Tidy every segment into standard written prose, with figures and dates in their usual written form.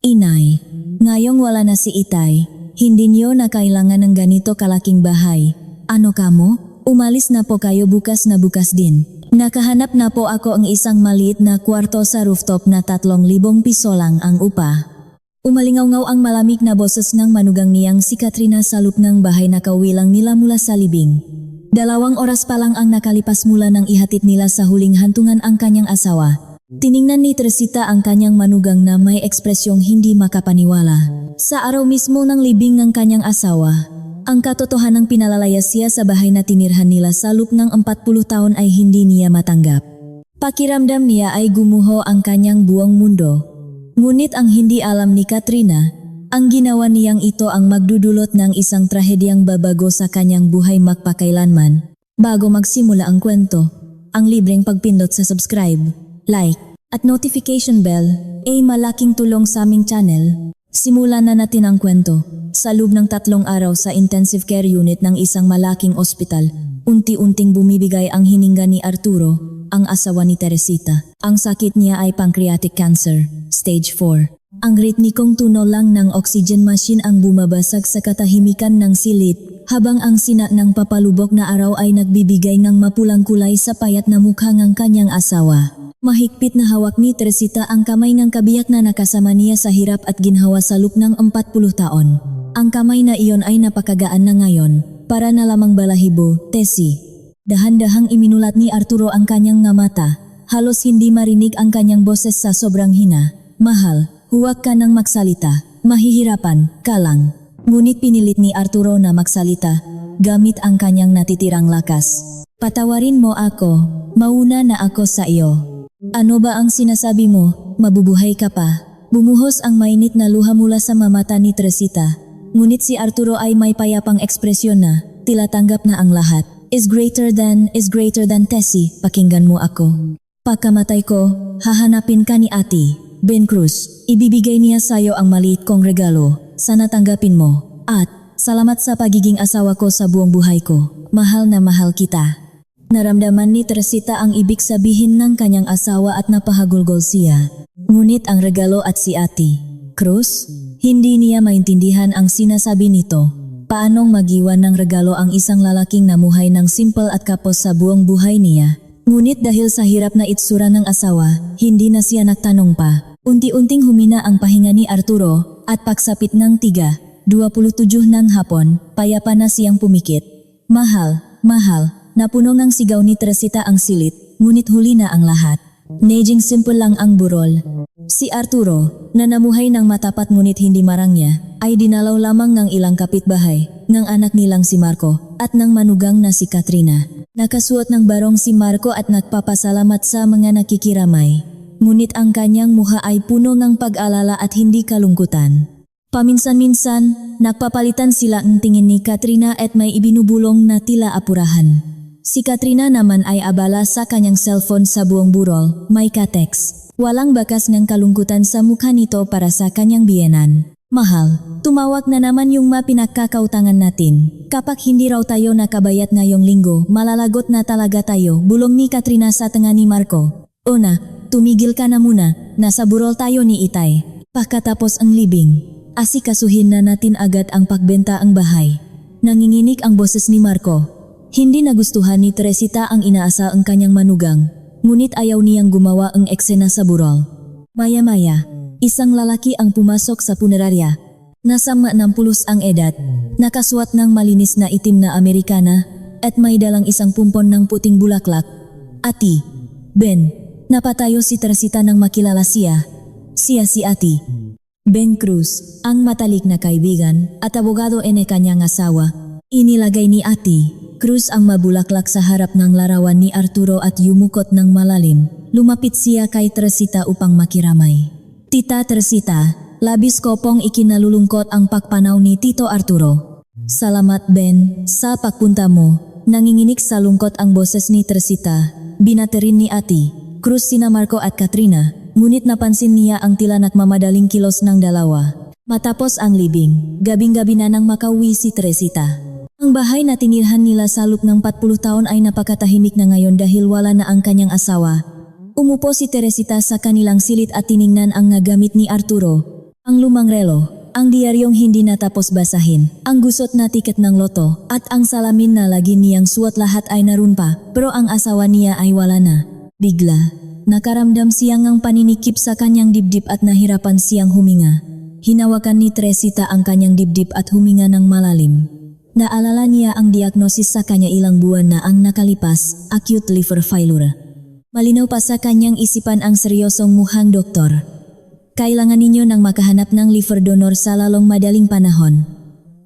Inay, ngayong wala na si Itay, hindi niyo na kailangan ng ganito kalaking bahay. Ano kamo? Umalis na po kayo bukas na bukas din. Nakahanap na po ako ang isang maliit na kwarto sa rooftop na 3,000 piso lang ang upa. Umalingaw-ngaw ang malamig na boses ng manugang niyang si Katrina sa loob ng bahay na kawilang nila mula sa libing. 2 oras pa lang ang nakalipas mula nang ihatid nila sa huling hantungan ang kanyang asawa. Tiningnan ni Teresita ang kanyang manugang na may ekspresyong hindi makapaniwala. Sa araw mismo ng libing ng kanyang asawa, ang katotohanang pinalalaya siya sa bahay na tinirhan nila sa loob ng 40 taon ay hindi niya matanggap. Pakiramdam niya ay gumuho ang kanyang buong mundo. Ngunit ang hindi alam ni Katrina, ang ginawa niyang ito ang magdudulot ng isang trahedyang babago sa kanyang buhay magpakailanman. Bago magsimula ang kwento, ang libreng pagpindot sa subscribe, like, at notification bell ay malaking tulong sa aming channel. Simulan na natin ang kwento. Sa loob ng 3 araw sa intensive care unit ng isang malaking ospital, unti-unting bumibigay ang hininga ni Arturo, ang asawa ni Teresita. Ang sakit niya ay pancreatic cancer, stage 4. Ang ritmikong tunog lang ng oxygen machine ang bumabasag sa katahimikan ng silid, habang ang sina ng papalubok na araw ay nagbibigay ng mapulang kulay sa payat na mukha ng kanyang asawa. Mahigpit na hawak ni Teresita ang kamay ng kabiyak na nakasama niya sa hirap at ginhawa sa loob ng 40 taon. Ang kamay na iyon ay napakagaan na ngayon, para na lamang balahibo, Tessie. Dahan-dahang iminulat ni Arturo ang kanyang nga mata, halos hindi marinig ang kanyang boses sa sobrang hina. Mahal, huwag ka nang magsalita, mahihirapan ka lang. Ngunit pinilit ni Arturo na magsalita, gamit ang kanyang natitirang lakas. Patawarin mo ako, mauna na ako sa iyo. Ano ba ang sinasabi mo? Mabubuhay ka pa. Bumuhos ang mainit na luha mula sa mamata ni Teresita. Ngunit si Arturo ay may payapang ekspresyon na, tila tanggap na ang lahat. Is greater than Tessie, pakinggan mo ako. Pagkamatay ko, hahanapin ka ni Ate Ben Cruz. Ibibigay niya sayo ang maliit kong regalo. Sana tanggapin mo. At, salamat sa pagiging asawa ko sa buong buhay ko. Mahal na mahal kita. Naramdaman ni Teresita ang ibig sabihin ng kanyang asawa at napahagulgol siya. Ngunit ang regalo at si Ate Cruz, hindi niya maintindihan ang sinasabi nito. Paanong mag-iwan ng regalo ang isang lalaking namuhay ng simple at kapos sa buong buhay niya? Ngunit dahil sa hirap na itsura ng asawa, hindi na siya nagtanong pa. Unti-unting humina ang pahinga ni Arturo at pagsapit ng 3:27 ng hapon, payapa na siyang pumikit. Mahal, mahal. Napuno ng sigaw ni Teresita ang silit, ngunit huli na ang lahat. Naging simple lang ang burol. Si Arturo, na namuhay ng matapat ngunit hindi marangya, ay dinalaw lamang ng ilang kapitbahay, ng anak nilang si Marco, at ng manugang na si Katrina. Nakasuot ng barong si Marco at nagpapasalamat sa mga nakikiramay. Ngunit ang kanyang mukha ay puno ng pag-alala at hindi kalungkutan. Paminsan-minsan, nagpapalitan sila ang tingin ni Katrina at may ibinubulong na tila apurahan. Si Katrina naman ay abala sa kanyang cellphone sa buong burol, may ka-text. Walang bakas ng kalungkutan sa mukha nito para sa kanyang biyenan. Mahal, tumawag na naman yung mapinagkakautangan natin. Kapag hindi raw tayo nakabayat ngayong linggo, malalagot na talaga tayo, bulong ni Katrina sa tenga ni Marco. Ona, tumigil ka na muna, nasa burol tayo ni Itay. Pagkatapos ang libing, asikasuhin na natin agad ang pagbenta ang bahay. Nanginginig ang boses ni Marco. Hindi nagustuhan ni Teresita ang inaasa ang kanyang manugang, ngunit ayaw niyang gumawa ang eksena sa burol. Maya-maya, isang lalaki ang pumasok sa punerarya. Nasa 60 ang edad, nakasuot ng malinis na itim na Amerikana, at may dalang isang pumpon ng puting bulaklak. Ate Ben, napatayo si Teresita nang makilala siya. Siya si Ate Ben Cruz, ang matalik na kaibigan at abogado ene kanyang asawa. Inilagay ni Ate Cruz ang mabulaklak sa harap ng larawan ni Arturo at yumukot ng malalim. Lumapit siya kay Teresita upang makiramay. Tita Teresita, labis ko pong ikinalulungkot ang pagpanaw ni Tito Arturo. Salamat Ben, sa pagpunta mo. Nanginginig sa lungkot ang boses ni Teresita. Binaterin ni Ate Cruz sina Marco at Katrina, ngunit napansin niya ang tila nagmamadaling kilos ng dalawa. Matapos ang libing, gabing-gabi na nang makauwi si Teresita. Ang bahay na tinirhan nila sa loob ng 40 taon ay napakatahimik na ngayon dahil wala na ang kanyang asawa. Umupo si Teresita sa kanilang silid at tiningnan ang nagamit ni Arturo. Ang lumang relo, ang diaryong hindi natapos basahin, ang gusot na tiket ng loto, at ang salamin na lagi niyang suot lahat ay naroon pa, pero ang asawa niya ay wala na. Bigla, nakaramdam siyang ang paninikip sa kanyang dibdib at nahirapan siyang huminga. Hinawakan ni Teresita ang kanyang dibdib at huminga ng malalim. Naalala niya ang diagnosis sa kanya ilang buwan na ang nakalipas, acute liver failure. Malinaw pa sa kanyang isipan ang seryosong mukhang doktor. Kailangan ninyo nang makahanap ng liver donor sa lalong madaling panahon.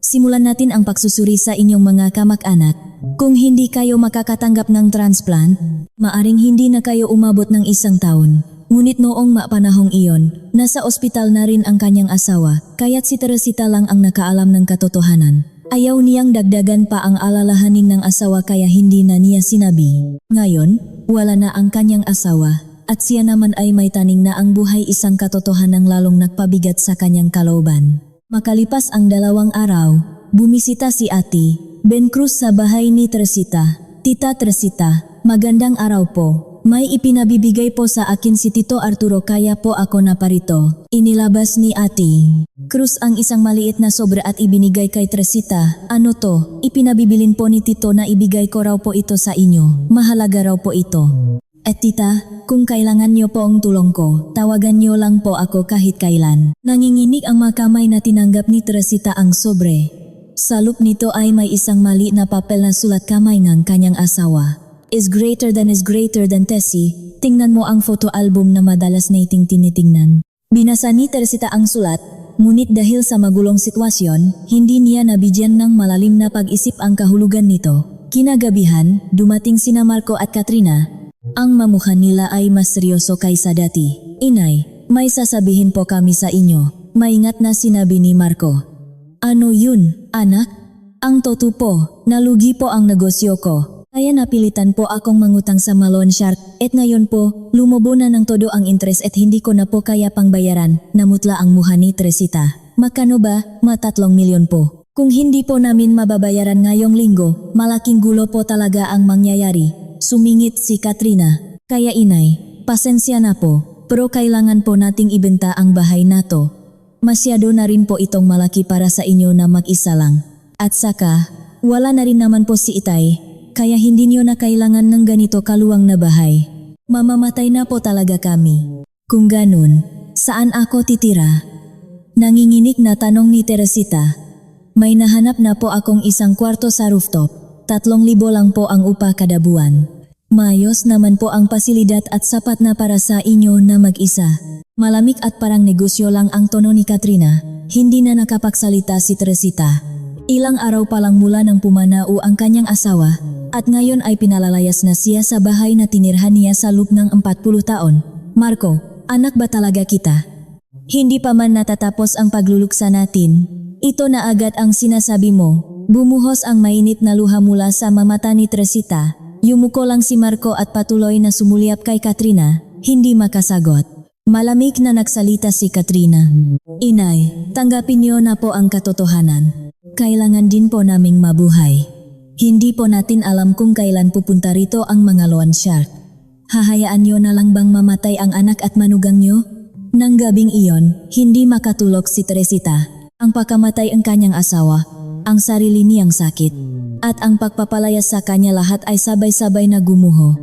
Simulan natin ang pagsusuri sa inyong mga kamag-anak. Kung hindi kayo makakatanggap ng transplant, maaring hindi na kayo umabot ng 1 taon. Ngunit noong mapanahong iyon, nasa ospital na rin ang kanyang asawa, kaya't si Teresita lang ang nakaalam ng katotohanan. Ayaw niyang dagdagan pa ang alalahanin ng asawa kaya hindi na niya sinabi. Ngayon, wala na ang kanyang asawa. At siya naman ay may taning na ang buhay isang katotohanang lalong nagpabigat sa kanyang kalooban. Makalipas ang 2 araw, bumisita si Ate Ben Cruz sa bahay ni Teresita. Tita Teresita, magandang araw po. May ipinabibigay po sa akin si Tito Arturo kaya po ako naparito. Inilabas ni Ate Cruz ang isang maliit na sobra at ibinigay kay Teresita. Ano to? Ipinabibilin po ni Tito na ibigay ko raw po ito sa inyo. Mahalaga raw po ito. At tita, kung kailangan niyo po ang tulong ko, tawagan niyo lang po ako kahit kailan. Nanginginig ang mga kamay na tinanggap ni Teresita ang sobre. Sa loob nito ay may isang mali na papel na sulat kamay ng kanyang asawa. Is greater than Tessie, tingnan mo ang photo album na madalas nating tinitingnan. Binasa ni Teresita ang sulat, ngunit dahil sa magulong sitwasyon, hindi niya nabigyan ng malalim na pag-isip ang kahulugan nito. Kinagabihan, dumating sina Marco at Katrina. Ang mamukha nila ay mas seryoso kaysa dati. Inay, may sasabihin po kami sa inyo. Maingat na sinabi ni Marco. Ano yun, anak? Ang totoo po, nalugi po ang negosyo ko. Kaya napilitan po akong mangutang sa Malone Shark. At ngayon po, lumobo na ng todo ang interest at hindi ko na po kaya pang bayaran. Namutla ang mukha ni Teresita. Makano ba? 3 milyon po. Kung hindi po namin mababayaran ngayong linggo, malaking gulo po talaga ang mangyayari. Sumingit si Katrina. Kaya inay, pasensya na po, pero kailangan po nating ibenta ang bahay na to. Masyado na rin po itong malaki para sa inyo na mag-isa lang. At saka, wala na rin naman po si Itay, kaya hindi niyo na kailangan ng ganito kaluwang na bahay. Mamamatay na po talaga kami. Kung ganun, saan ako titira? Nanginginig na tanong ni Teresita. May nahanap na po akong 1 kwarto sa rooftop. 3,000 lang po ang upa kada buwan. Mayos naman po ang pasilidad at sapat na para sa inyo na mag-isa. Malamig at parang negosyo lang ang tono ni Katrina. Hindi na nakapagsalita si Teresita. Ilang araw pa lang mula nang pumanao ang kanyang asawa at ngayon ay pinalalayas na siya sa bahay na tinirhan niya sa loob ng 40 taon. Marco, anak ba talaga kita? Hindi pa man natatapos ang pagluluksa natin. Ito na agad ang sinasabi mo. Bumuhos ang mainit na luha mula sa mamata ni Teresita. Yumuko lang si Marco at patuloy na sumulyap kay Katrina, hindi makasagot. Malamig na nagsalita si Katrina. Inay, tanggapin niyo na po ang katotohanan. Kailangan din po naming mabuhay. Hindi po natin alam kung kailan pupunta rito ang mga loan shark. Hahayaan niyo na lang bang mamatay ang anak at manugang niyo? Nang gabing iyon, hindi makatulog si Teresita. Ang pagkamatay ang kanyang asawa, ang sarili niyang sakit, at ang pagpapalaya sa kanya lahat ay sabay-sabay na gumuho.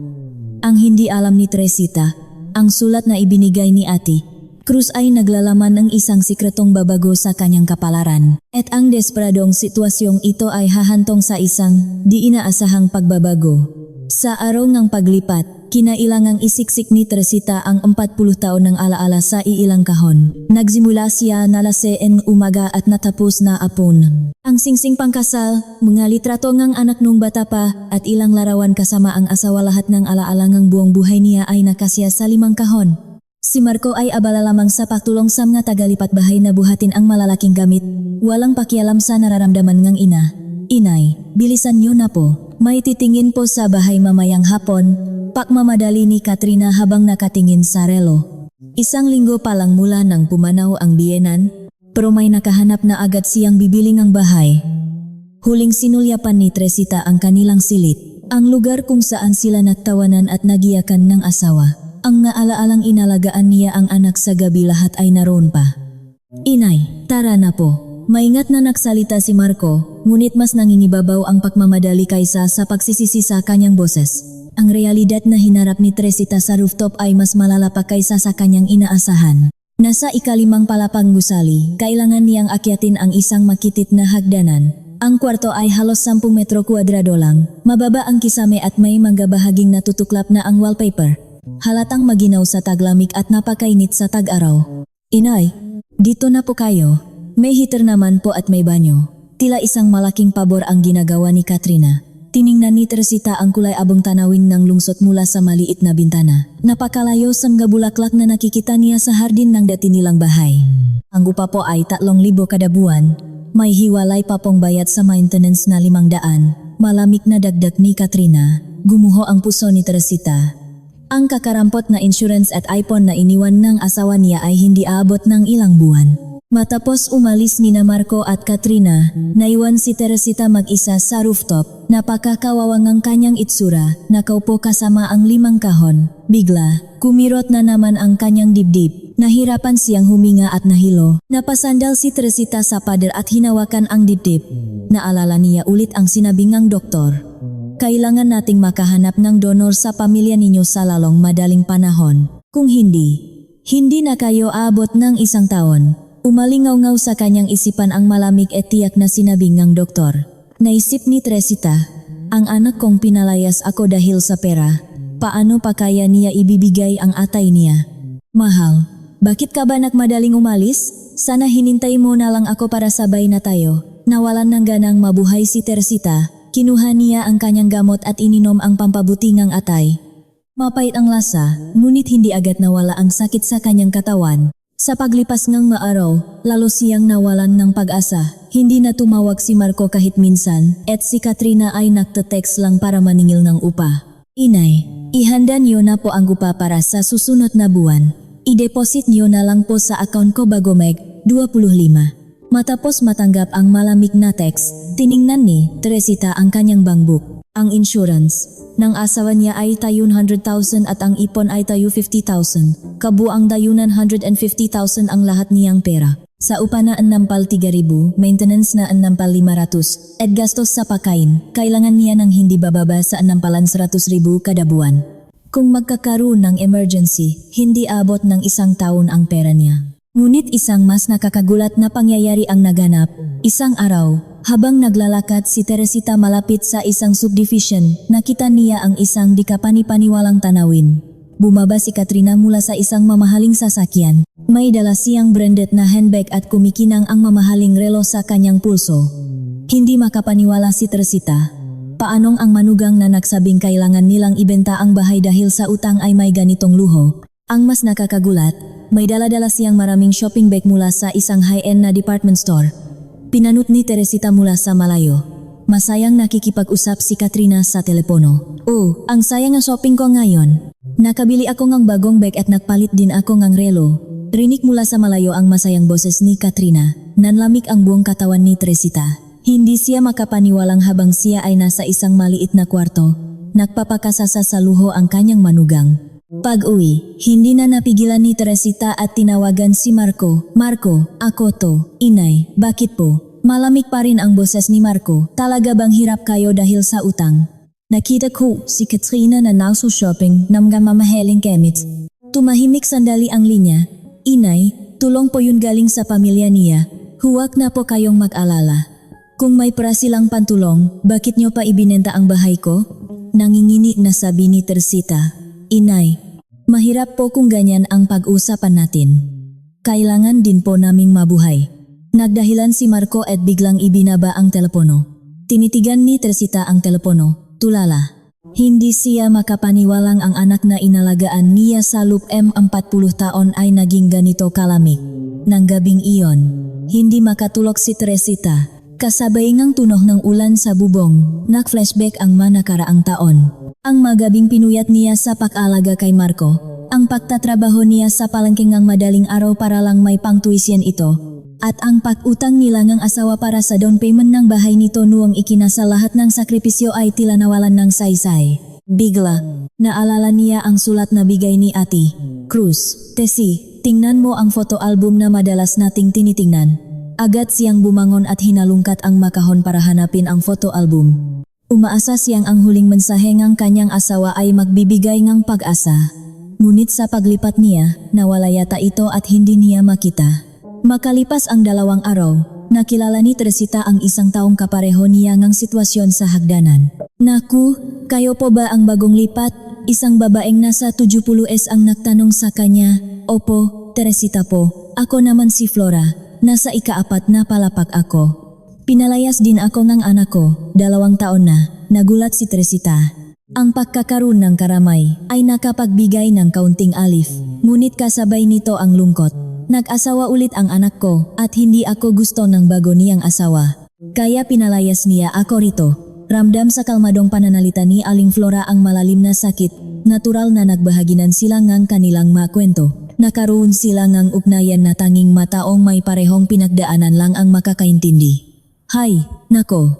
Ang hindi alam ni Teresita, ang sulat na ibinigay ni Ate Cruz ay naglalaman ng isang sikretong babago sa kanyang kapalaran. At ang desperadong sitwasyong ito ay hahantong sa isang di inaasahang pagbabago. Sa araw ng paglipat, kinailangang isiksik ni Teresita ang 40 taon ng alaala sa iilang kahon. Nagsimula siya na laseen umaga at natapos na apon. Ang singsing pangkasal, mga litrato ng anak nung bata pa at ilang larawan kasama ang asawa lahat ng alaala ng buong buhay niya ay nakasya sa 5 kahon. Si Marco ay abala lamang sa pagtulong sa mga tagalipat bahay na buhatin ang malalaking gamit. Walang pakialam sa nararamdaman ng ina. Inay, bilisan niyo na po. May titingin po sa bahay mamayang hapon. Pakmamadali ni Katrina habang nakatingin sa relo. 1 linggo pa lang mula nang pumanaw ang biyenan, pero may nakahanap na agad siyang bibiling ang bahay. Huling sinulyapan ni Teresita ang kanilang silid, ang lugar kung saan sila nagtawanan at nagiyakan ng asawa. Ang naalaalang inalagaan niya ang anak sa gabi lahat ay naroon pa. Inay, tara na po. Maingat na nagsalita si Marco, ngunit mas nangingibabaw ang pagmamadali kaysa sa pagsisisi sa kanyang boses. Ang realidad na hinarap ni Teresita sa rooftop ay mas malala pa kaysa sa kanyang inaasahan. Nasa ikalimang palapang gusali, kailangan niyang akyatin ang isang makitit na hagdanan. Ang kwarto ay halos 10 metro kwadrado lang, mababa ang kisame at may mga bahaging natutuklap na ang wallpaper. Halatang maginaw sa taglamig at napakainit sa tag-araw. Inay, dito na po kayo. May heater naman po at may banyo. Tila isang malaking pabor ang ginagawa ni Katrina. Tiningnan ni Teresita ang kulay abong tanawin ng lungsot mula sa maliit na bintana. Napakalayo sa mga bulaklak na nakikita niya sa hardin ng dati nilang bahay. Ang upa po ay 3,000 kada buwan. May hiwalay pa pong bayad sa maintenance na 500. Malamig na dagdag ni Katrina. Gumuho ang puso ni Teresita. Ang kakarampot na insurance at iPhone na iniwan ng asawa niya ay hindi aabot ng ilang buwan. Matapos umalis nina Marco at Katrina, naiwan si Teresita mag-isa sa rooftop. Napakakawawang ang kanyang itsura, nakaupo kasama ang 5 kahon. Bigla, kumirot na naman ang kanyang dibdib. Nahirapan siyang huminga at nahilo. Napasandal si Teresita sa pader at hinawakan ang dibdib. Naalala niya ulit ang sinabi ng doktor. Kailangan nating makahanap ng donor sa pamilya ninyo sa lalong madaling panahon. Kung hindi na kayo aabot ng 1 taon. Umalingaw-ngaw sa kanyang isipan ang malamig at tiyak na sinabi ng doktor. Naisip ni Teresita, ang anak kong pinalayas ako dahil sa pera. Paano pa kaya niya ibibigay ang atay niya? Mahal, bakit ka ba nagmadaling umalis? Sana hinintay mo na lang ako para sabay na tayo. Nawalan ng ganang mabuhay si Teresita. Kinuha niya ang kanyang gamot at ininom ang pampabuti ng atay. Mapait ang lasa, ngunit hindi agad nawala ang sakit sa kanyang katawan. Sa paglipas ng maaraw, lalo siyang nawalan ng pag-asa. Hindi na tumawag si Marco kahit minsan, at si Katrina ay nagte-text lang para maningil ng upa. Inay, ihanda niyo na po ang upa para sa susunod na buwan. I-deposit niyo na lang po sa account ko bago mag-25. Matapos matanggap ang malamig na text, tiningnan ni Teresita ang kanyang bankbook. Ang insurance ng asawa niya ay tayo 100,000 at ang ipon ay tayo 50,000. Kabuang dayunan 150,000 ang lahat niyang pera. Sa upa na 63,000, maintenance na 6,500, at gastos sa pagkain, kailangan niya ng hindi bababa sa 600,000 kada buwan. Kung magkakaroon ng emergency, hindi abot ng 1 taon ang pera niya. Ngunit isang mas nakakagulat na pangyayari ang naganap. Isang araw, habang naglalakad si Teresita malapit sa isang subdivision, nakita niya ang isang di kapani-paniwalang tanawin. Bumaba si Katrina mula sa isang mamahaling sasakyan. May dala siyang branded na handbag at kumikinang ang mamahaling relo sa kanyang pulso. Hindi makapaniwala si Teresita. Paanong ang manugang na nagsabing kailangan nilang ibenta ang bahay dahil sa utang ay may ganitong luho? Ang mas nakakagulat, may dala-dala siyang maraming shopping bag mula sa isang high-end na department store. Pinanut ni Teresita mula sa malayo. Masayang nakikipag-usap si Katrina sa telepono. Oh, ang sayang ang shopping ko ngayon. Nakabili ako ng bagong bag at nagpalit din ako ng relo. Rinig mula sa malayo ang masayang boses ni Katrina. Nanlamig ang buong katawan ni Teresita. Hindi siya makapaniwalang habang siya ay nasa isang maliit na kwarto. Nagpapakasasa sa luho ang kanyang manugang. Pag-uwi, hindi na napigilan ni Teresita at tinawagan si Marco. Marco, ako to. Inay, bakit po? Malamig pa rin ang boses ni Marco. Talaga bang hirap kayo dahil sa utang? Nakita ko si Katrina na nasa shopping ng mga mamahaling gamit. Tumahimik sandali ang linya. Inay, tulong po yun galing sa pamilya niya. Huwag na po kayong mag-alala. Kung may para silang pantulong, bakit nyo pa ibinenta ang bahay ko? Nangingini na sabi ni Teresita. Inay, mahirap po kung ganyan ang pag-usapan natin. Kailangan din po naming mabuhay. Nagdahilan si Marco at biglang ibinaba ang telepono. Tinitigan ni Teresita ang telepono, tulala. Hindi siya makapaniwalang ang anak na inalagaan niya sa loob 40 taon ay naging ganito kalamig. Nang gabing iyon, hindi makatulog si Teresita. Kasabay ng tunog ng ulan sa bubong, nag-flashback ang manakaraang taon. Ang magabing pinuyat niya sa pag-alaga kay Marco, ang pagtatrabaho niya sa palengke ng madaling araw para lang may pangtuwisyan ito, at ang pag-utang nila ng asawa para sa down payment ng bahay nito noong ikinasa lahat ng sakripisyo ay tila nawalan ng saysay. Bigla, naalala niya ang sulat na bigay ni Ate Cruz. Tessie, tingnan mo ang photo album na madalas nating tinitingnan. Agad siyang bumangon at hinalungkat ang makahon para hanapin ang photo album. Umaasa siyang ang huling mensahe ng kanyang asawa ay magbibigay ng pag-asa. Ngunit sa paglipat niya, nawala yata ito at hindi niya makita. Makalipas ang 2 araw, nakilala ni Teresita ang isang taong kapareho niya ng sitwasyon sa hagdanan. Naku, kayo po ba ang bagong lipat? Isang babaeng nasa 70s ang nagtanong sa kanya. Opo, Teresita po. Ako naman si Flora. Nasa ika-4 na palapak ako. Pinalayas din ako ng anak ko, 2 taon na, nagulat si Teresita. Ang pagkakaroon ng karamay ay nakapagbigay ng kaunting alif, ngunit kasabay nito ang lungkot. Nag-asawa ulit ang anak ko at hindi ako gusto ng bago niyang asawa. Kaya pinalayas niya ako rito. Ramdam sa kalmadong pananalita ni Aling Flora ang malalim na sakit, natural na nagbahaginan sila ng kanilang makwento. Nakaroon sila ng ugnayan na tanging mataong may parehong pinagdaanan lang ang makakaintindi. Hay, nako.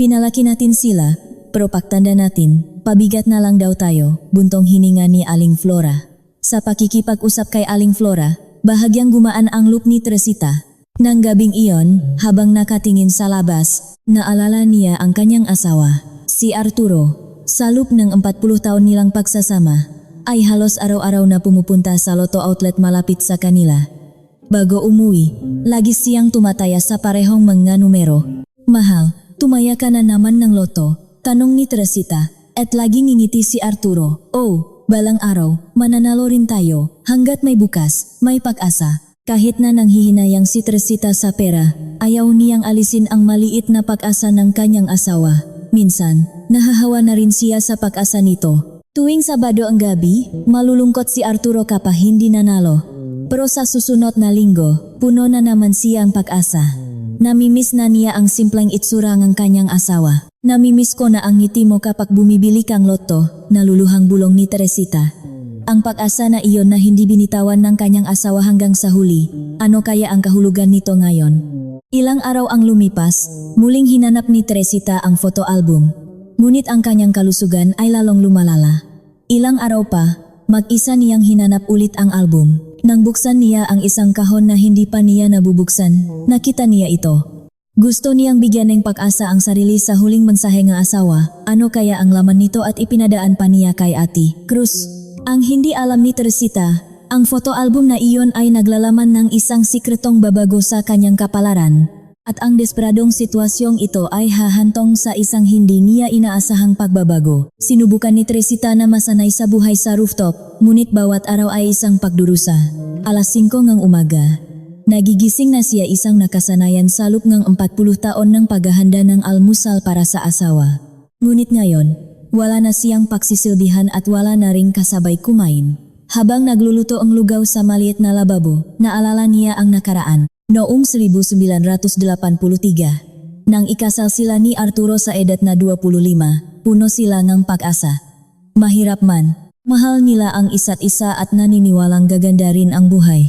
Pinalaki natin sila, pero pagtanda natin, pabigat na lang daw tayo, buntong hininga ni Aling Flora. Sa pakikipag-usap kay Aling Flora, bahagyang gumaan ang look ni Teresita. Nang gabing iyon, habang nakatingin sa labas, naalala niya ang kanyang asawa, si Arturo. Sa loop ng 40 taon nilang pagsasama, ay halos araw-araw na pumupunta sa Lotto outlet malapit sa kanila. Bago umuwi, lagi siyang tumataya sa parehong mga numero. Mahal, tumaya ka na naman ng loto, tanong ni Teresita, at lagi ngingiti si Arturo. Oh, balang araw, mananalo rin tayo, hanggat may bukas, may pag-asa. Kahit na nanghihinayang si Teresita sa pera, ayaw niyang alisin ang maliit na pag-asa ng kanyang asawa. Minsan, nahahawa na rin siya sa pag-asa nito. Tuwing Sabado ang gabi, malulungkot si Arturo kapag hindi nanalo. Pero sa susunod na linggo, puno na naman siya ang pag-asa. Namimiss na niya ang simpleng itsura ng kanyang asawa. Namimiss ko na ang ngiti mo kapag bumibili kang loto, naluluhang bulong ni Teresita. Ang pag-asa na iyon na hindi binitawan ng kanyang asawa hanggang sa huli, ano kaya ang kahulugan nito ngayon? Ilang araw ang lumipas, muling hinanap ni Teresita ang photo album. Ngunit ang kanyang kalusugan ay lalong lumalala. Ilang araw pa, mag-isa niyang hinanap ulit ang album. Nang buksan niya ang isang kahon na hindi pa niya nabubuksan, nakita niya ito. Gusto niyang bigyan ng pag-asa ang sarili sa huling mensahe ng asawa, ano kaya ang laman nito at ipinadaan pa niya kay Ate Cruz. Ang hindi alam ni Teresita, ang photo album na iyon ay naglalaman ng isang sikretong babago sa kanyang kapalaran. At ang desperadong sitwasyong ito ay hahantong sa isang hindi niya inaasahang pagbabago. Sinubukan ni Teresita na masanay sa buhay sa rooftop, ngunit bawat araw ay isang pagdurusa. Alas 5 ng umaga. Nagigising na siya isang nakasanayan sa loop ng 40 taon ng paghahanda ng almusal para sa asawa. Ngunit ngayon, wala na siyang pagsisilbihan at wala na ring kasabay kumain. Habang nagluluto ang lugaw sa maliit na lababo, naalala niya ang nakaraan. Noong 1983, nang ikasal sila ni Arturo sa edad na 25, puno sila ng pag-asa. Mahirap man, mahal nila ang isa't isa at naniniwalang gaganda rin ang buhay.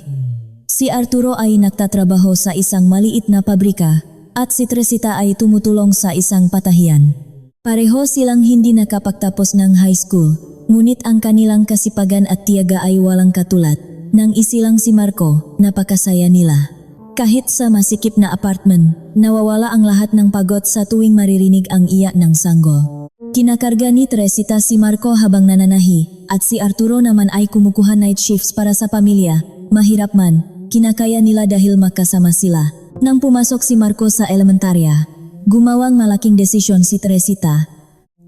Si Arturo ay nagtatrabaho sa isang maliit na pabrika at si Teresita ay tumutulong sa isang patahian. Pareho silang hindi nakapagtapos ng high school, ngunit ang kanilang kasipagan at tiyaga ay walang katulad. Nang isilang si Marco, napakasaya nila. Kahit sa masikip na apartment, nawawala ang lahat ng pagod sa tuwing maririnig ang iyak ng sanggol. Kinakarga ni Teresita si Marco habang nananahi, at si Arturo naman ay kumukuha night shifts para sa pamilya. Mahirap man, kinakaya nila dahil magkasama sila. Nang pumasok si Marco sa elementarya, gumawang malaking desisyon si Teresita.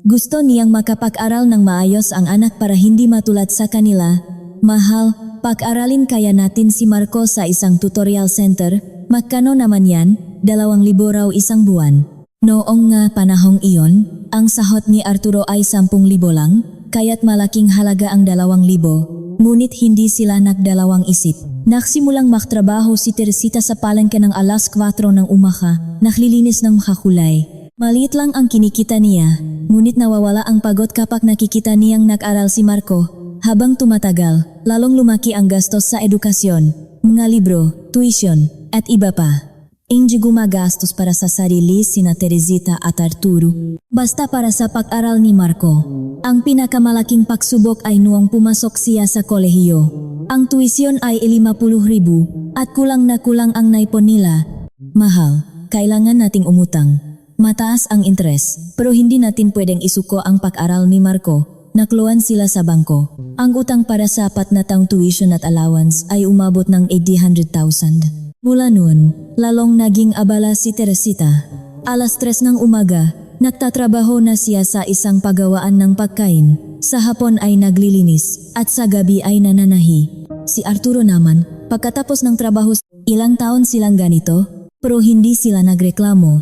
Gusto niyang makapag-aral ng maayos ang anak para hindi matulad sa kanila. Mahal, pag-aralin kaya natin si Marco sa isang tutorial center. Magkano naman yan? 2,000 raw isang buwan. Noong nga panahong iyon, ang sahot ni Arturo ay 10,000 lang, kaya't malaking halaga ang 2,000. Ngunit hindi sila nagdalawang isip. Nagsimulang magtrabaho si Teresita sa palengke ng alas 4 ng umaga, naglilinis ng makakulay. Maliit lang ang kinikita niya, ngunit nawawala ang pagod kapag nakikita niyang nag-aral si Marco. Habang tumatagal, lalong lumaki ang gastos sa edukasyon, mga libro, tuition, at iba pa. Hindi gumagastos para sa sarili sina Teresita at Arturo, basta para sa pag-aral ni Marco. Ang pinakamalaking pagsubok ay noong pumasok siya sa kolehiyo. Ang tuition ay 50,000 at kulang na kulang ang naipon nila. Mahal, kailangan nating umutang. Mataas ang interes, pero hindi natin pwedeng isuko ang pag-aral ni Marco. Nakluan sila sa bangko. Ang utang para sa 4 na taong tuition at allowance ay umabot ng 800,000. Mula noon, lalong naging abala si Teresita. Alas 3 ng umaga, nagtatrabaho na siya sa isang pagawaan ng pagkain. Sa hapon ay naglilinis at sa gabi ay nananahi. Si Arturo naman, pagkatapos ng trabaho, ilang taon silang ganito, pero hindi sila nagreklamo.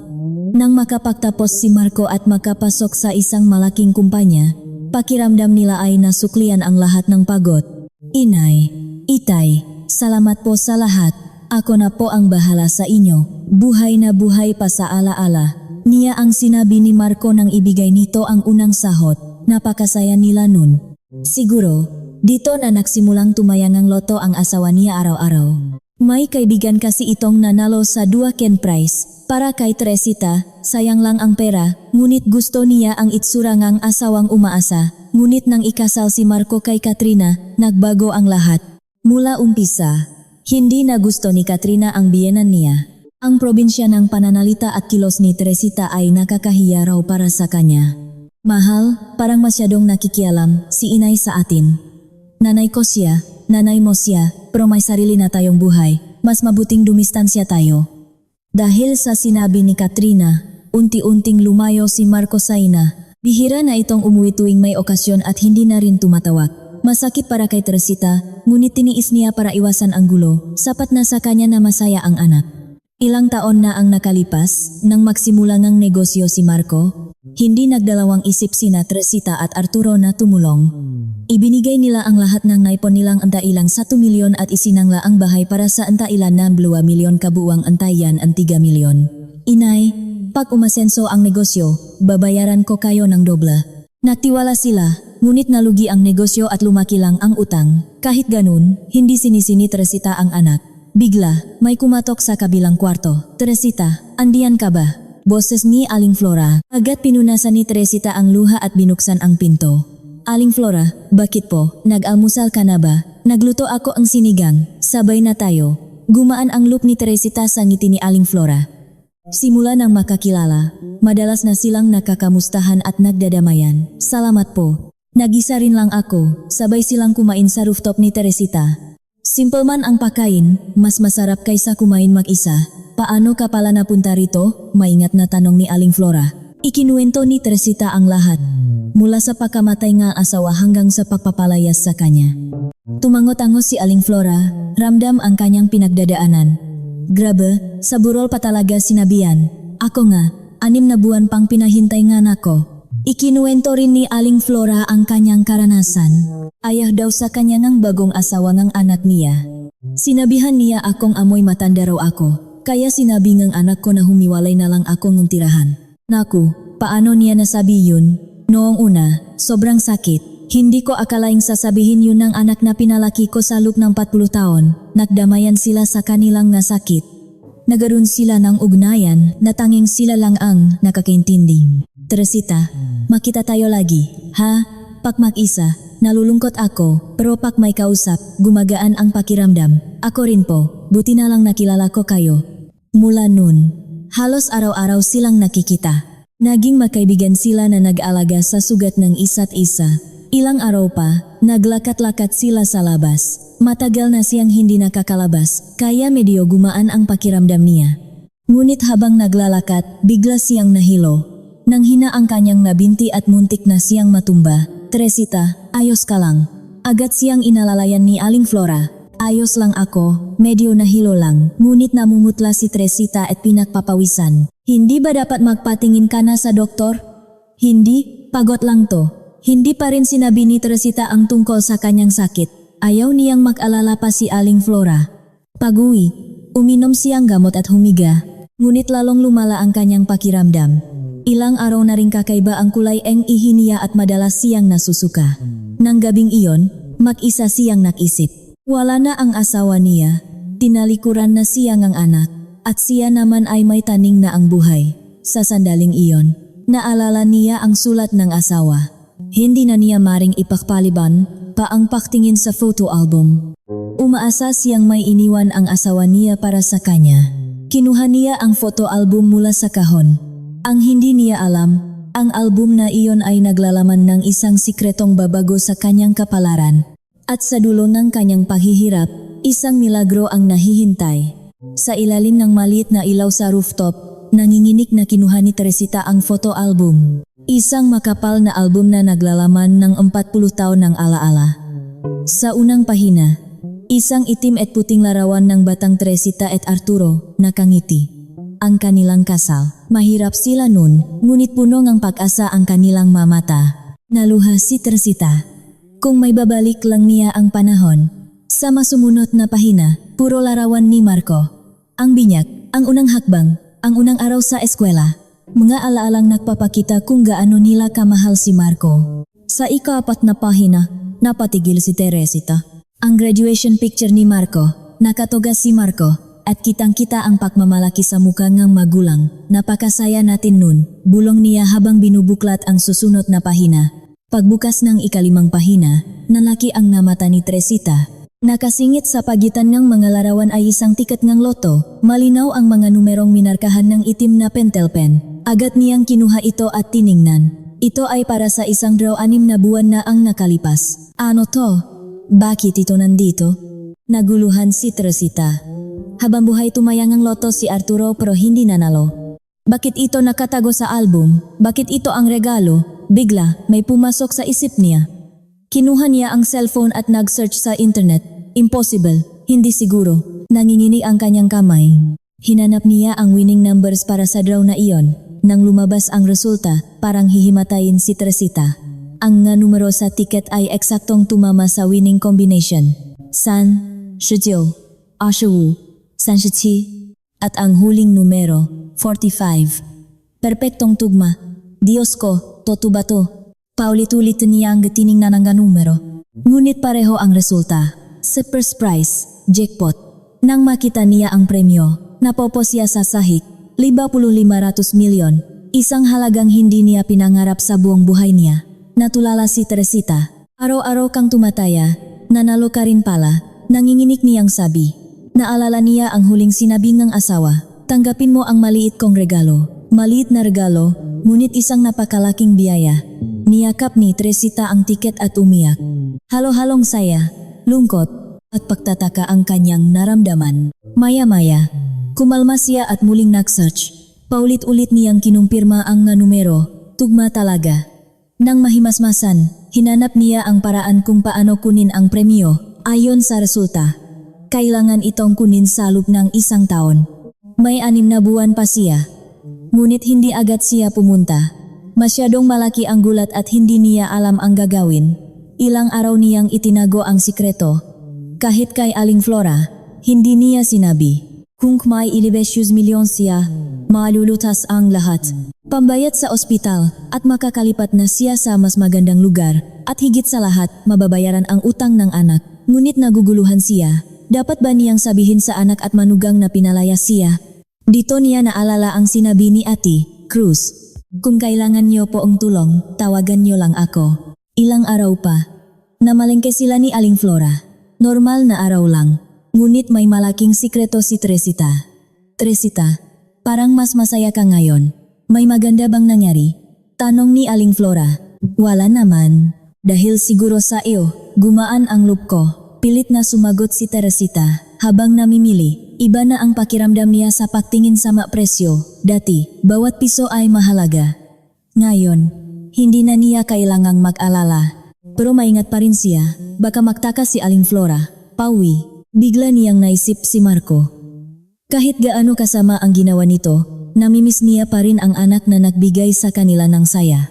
Nang makapagtapos si Marco at makapasok sa isang malaking kumpanya, pakiramdam nila ay nasuklian ang lahat ng pagod. Inay, Itay, salamat po sa lahat. Ako na po ang bahala sa inyo. Buhay na buhay pa sa alaala. Niya ang sinabi ni Marco nang ibigay nito ang unang sahod. Napakasaya nila nun. Siguro, dito na nagsimulang tumayang ang loto ang asawa niya araw-araw. May kaibigan kasi itong nanalo sa 2 Ken prize. Para kay Teresita, sayang lang ang pera, ngunit gusto niya ang itsurangang asawang umaasa. Ngunit nang ikasal si Marco kay Katrina, nagbago ang lahat. Mula umpisa, hindi na gusto ni Katrina ang biyenan niya. Ang probinsya ng pananalita at kilos ni Teresita ay nakakahiya raw para sa kanya. Mahal, parang masyadong nakikialam si inay sa atin. Nanay ko siya, nanay mo siya, pero may sarili na tayong buhay, mas mabuting dumistansya tayo. Dahil sa sinabi ni Katrina, unti-unting lumayo si Marco sa ina. Bihira na itong umuwi tuwing may okasyon at hindi na rin tumatawag. Masakit para kay Teresita, ngunit tiniis niya para iwasan ang gulo. Sapat na sa kanya na masaya ang anak. Ilang taon na ang nakalipas, nang magsimula ng negosyo si Marco, hindi nagdalawang isip sina Teresita at Arturo na tumulong. Ibinigay nila ang lahat ng naipon nilang antailang 1 milyon at isinangla ang bahay para sa antailan ng 2 milyon kabuuang antayan ang 3 milyon. Inay, pag umasenso ang negosyo, babayaran ko kayo ng dobla. Nagtiwala sila, ngunit nalugi ang negosyo at lumaki lang ang utang. Kahit ganun, hindi sinisini Teresita ang anak. Bigla, may kumatok sa kabilang kwarto. Teresita, andiyan ka ba? Boses ni Aling Flora. Agad pinunasan ni Teresita ang luha at binuksan ang pinto. Aling Flora, bakit po? Nag-almusal ka na ba? Nagluto ako ang sinigang. Sabay na tayo. Gumaan ang look ni Teresita sa ngiti ni Aling Flora. Simula nang makakilala, madalas na silang nakakamustahan at nagdadamayan. Salamat po. Nag-isa rin lang ako, sabay silang kumain sa rooftop ni Teresita. Simple man ang pagkain, mas masarap kaysa kumain mag-isa. Paano ka pala napunta rito? Maingat na tanong ni Aling Flora. Ikinuwento ni Teresita ang lahat. Mula sa pagkamatay ng asawa hanggang sa pagpapalayas sa kanya. Tumango-tango si Aling Flora, ramdam ang kanyang pinagdadaanan. Grabe, sa burol pa talaga sinabihan. Ako nga, 6 na buwan pang pinahintay nga nako. Ikinuwento rin ni Aling Flora ang kanyang karanasan. Ayah daw sa kanya ng bagong asawa ng anak niya. Sinabihan niya akong amoy matanda raw ako, kaya sinabi ng anak ko na humiwalay na lang ako ng tirahan. Naku, paano niya nasabi yun? Noong una, sobrang sakit. Hindi ko akalaing sasabihin yun ng anak na pinalaki ko sa loob ng 40 taon. Nagdamayan sila sa kanilang nasakit. Nagaroon sila ng ugnayan na tanging sila lang ang nakakaintindi. Teresita, makita tayo lagi, ha? Pag mag-isa, nalulungkot ako, pero pag may kausap, gumagaan ang pakiramdam. Ako rin po, buti na lang nakilala ko kayo. Mula nun, halos araw-araw silang nakikita. Naging magkaibigan sila na nag-alaga sa sugat ng isa't isa. Ilang araw pa, naglakat-lakat sila sa labas. Matagal na siyang hindi nakakalabas, kaya medyo gumaan ang pakiramdam niya. Ngunit habang naglalakat, bigla siyang nahilo. Nang hina ang kanyang nabinti at muntik na siyang matumba. Teresita, ayos ka lang. Agad siyang inalalayan ni Aling Flora. Ayos lang ako, medyo nahilo lang. Ngunit namumutla si Teresita at pinagpapawisan. Hindi ba dapat magpatingin ka na sa doktor? Hindi, pagod lang to. Hindi pa rin sinabi ni Teresita ang tungkol sa kanyang sakit. Ayaw niyang mag-alala pa si Aling Flora. Pag-uwi, uminom siyang gamot at humiga. Ngunit lalong lumala ang kanyang pakiramdam. Ilang araw na rin kakaiba ang kulay ng ihi niya at madalas siyang nasusuka. Nang gabing iyon, mag-isa siyang nakisip. Wala na ang asawa niya. Tinalikuran na siyang ang anak. At siya naman ay may taning na ang buhay. Sa sandaling iyon, naalala niya ang sulat ng asawa. Hindi na niya maring ipakpaliban pa ang pagtingin sa photo album. Umaasa siyang may iniwan ang asawa niya para sa kanya. Kinuha niya ang photo album mula sa kahon. Ang hindi niya alam, ang album na iyon ay naglalaman ng isang sikretong babago sa kanyang kapalaran. At sa dulo ng kanyang paghihirap, isang milagro ang nahihintay. Sa ilalim ng maliit na ilaw sa rooftop, nanginginig na kinuha ni Teresita ang photo album. Isang makapal na album na naglalaman ng 40 taon ng alaala. Sa unang pahina, isang itim at puting larawan ng batang Teresita at Arturo, nakangiti. Ang kanilang kasal. Mahirap sila nun, ngunit puno ng pag-asa ang kanilang mamata. Naluha si Teresita. Kung may babalik lang niya ang panahon. Sa masumunod na pahina, puro larawan ni Marco. Ang binyag, ang unang hakbang, ang unang araw sa eskwela. Mga alaalang nagpapakita kung gaano nila kamahal si Marco. Sa ika-4 na pahina, napatigil si Teresita. Ang graduation picture ni Marco, nakatoga si Marco, at kitang-kita ang pagmamalaki sa mukha ng magulang. Napakasaya natin nun, bulong niya habang binubuklat ang susunod na pahina. Pagbukas ng ika-5 pahina, nalaki ang namata ni Teresita. Nakasingit sa pagitan ng mga larawan ay isang tiket ng loto. Malinaw ang mga numerong minarkahan ng itim na pentelpen. Agad niyang kinuha ito at tiningnan. Ito ay para sa isang draw 6 na buwan na ang nakalipas. Ano to? Bakit ito nandito? Naguluhan si Teresita. Habang buhay tumayang ang loto si Arturo pero hindi nanalo. Bakit ito nakatago sa album? Bakit ito ang regalo? Bigla, may pumasok sa isip niya. Kinuha niya ang cellphone at nag-search sa internet. Impossible, hindi siguro. Nanginginig ang kanyang kamay. Hinanap niya ang winning numbers para sa draw na iyon. Nang lumabas ang resulta, parang hihimatayin si Teresita. Ang nga numero sa ticket ay eksaktong tumama sa winning combination. 3, 19, 25, at ang huling numero, 45. Perpektong tugma. Diyos ko, toto ba to? Paulit-ulit niya ang tiningnan ng numero. Ngunit pareho ang resulta. Sa first prize, jackpot. Nang makita niya ang premyo, napopo siya sa sahig, 5,500 milyon. Isang halagang hindi niya pinangarap sa buong buhay niya. Natulala si Teresita. Araw-araw kang tumataya, nanalo ka rin pala. Nanginginig niyang sabi. Naalala niya ang huling sinabi ng asawa. Tanggapin mo ang maliit kong regalo. Maliit na regalo, ngunit isang napakalaking biyaya. Niyakap ni Teresita ang tiket at umiyak. Halo-halong saya, lungkot, at pagtataka ang kanyang naramdaman. Maya-maya, kumalma siya at muling nag-search. Paulit-ulit niyang kinumpirma ang nga numero, tugma talaga. Nang mahimasmasan, hinanap niya ang paraan kung paano kunin ang premyo, ayon sa resulta. Kailangan itong kunin sa loob ng 1 taon. May 6 na buwan pa siya. Ngunit hindi agad siya pumunta. Masyadong malaki ang gulat at hindi niya alam ang gagawin. Ilang araw niyang itinago ang sikreto. Kahit kay Aling Flora, hindi niya sinabi. Kung may 11 milyon siya, malulutas ang lahat. Pambayad sa ospital at makakalipat na siya sa mas magandang lugar at higit sa lahat mababayaran ang utang ng anak. Ngunit naguguluhan siya. Dapat ba niyang sabihin sa anak at manugang na pinalaya siya? Dito niya naalala ang sinabi ni Ate Cruz. Kung kailangan niyo po ang tulong, tawagan niyo lang ako. Ilang araw pa. Namalengke sila ni Aling Flora. Normal na araw lang. Ngunit may malaking sikreto si Teresita. Teresita, parang mas masaya ka ngayon. May maganda bang nangyari? Tanong ni Aling Flora. Wala naman. Dahil siguro sa iyo, gumaan ang loob ko. Pilit na sumagot si Teresita. Habang namimili, iba na ang pakiramdam niya sa pagtingin sa presyo. Dati, bawat piso ay mahalaga. Ngayon, hindi na niya kailangang mag-alala. Pero maingat pa rin siya, baka magtakas si Aling Flora. Pauwi, bigla niyang naisip si Marco. Kahit gaano kasama ang ginawa nito, namimiss niya pa rin ang anak na nagbigay sa kanila ng saya.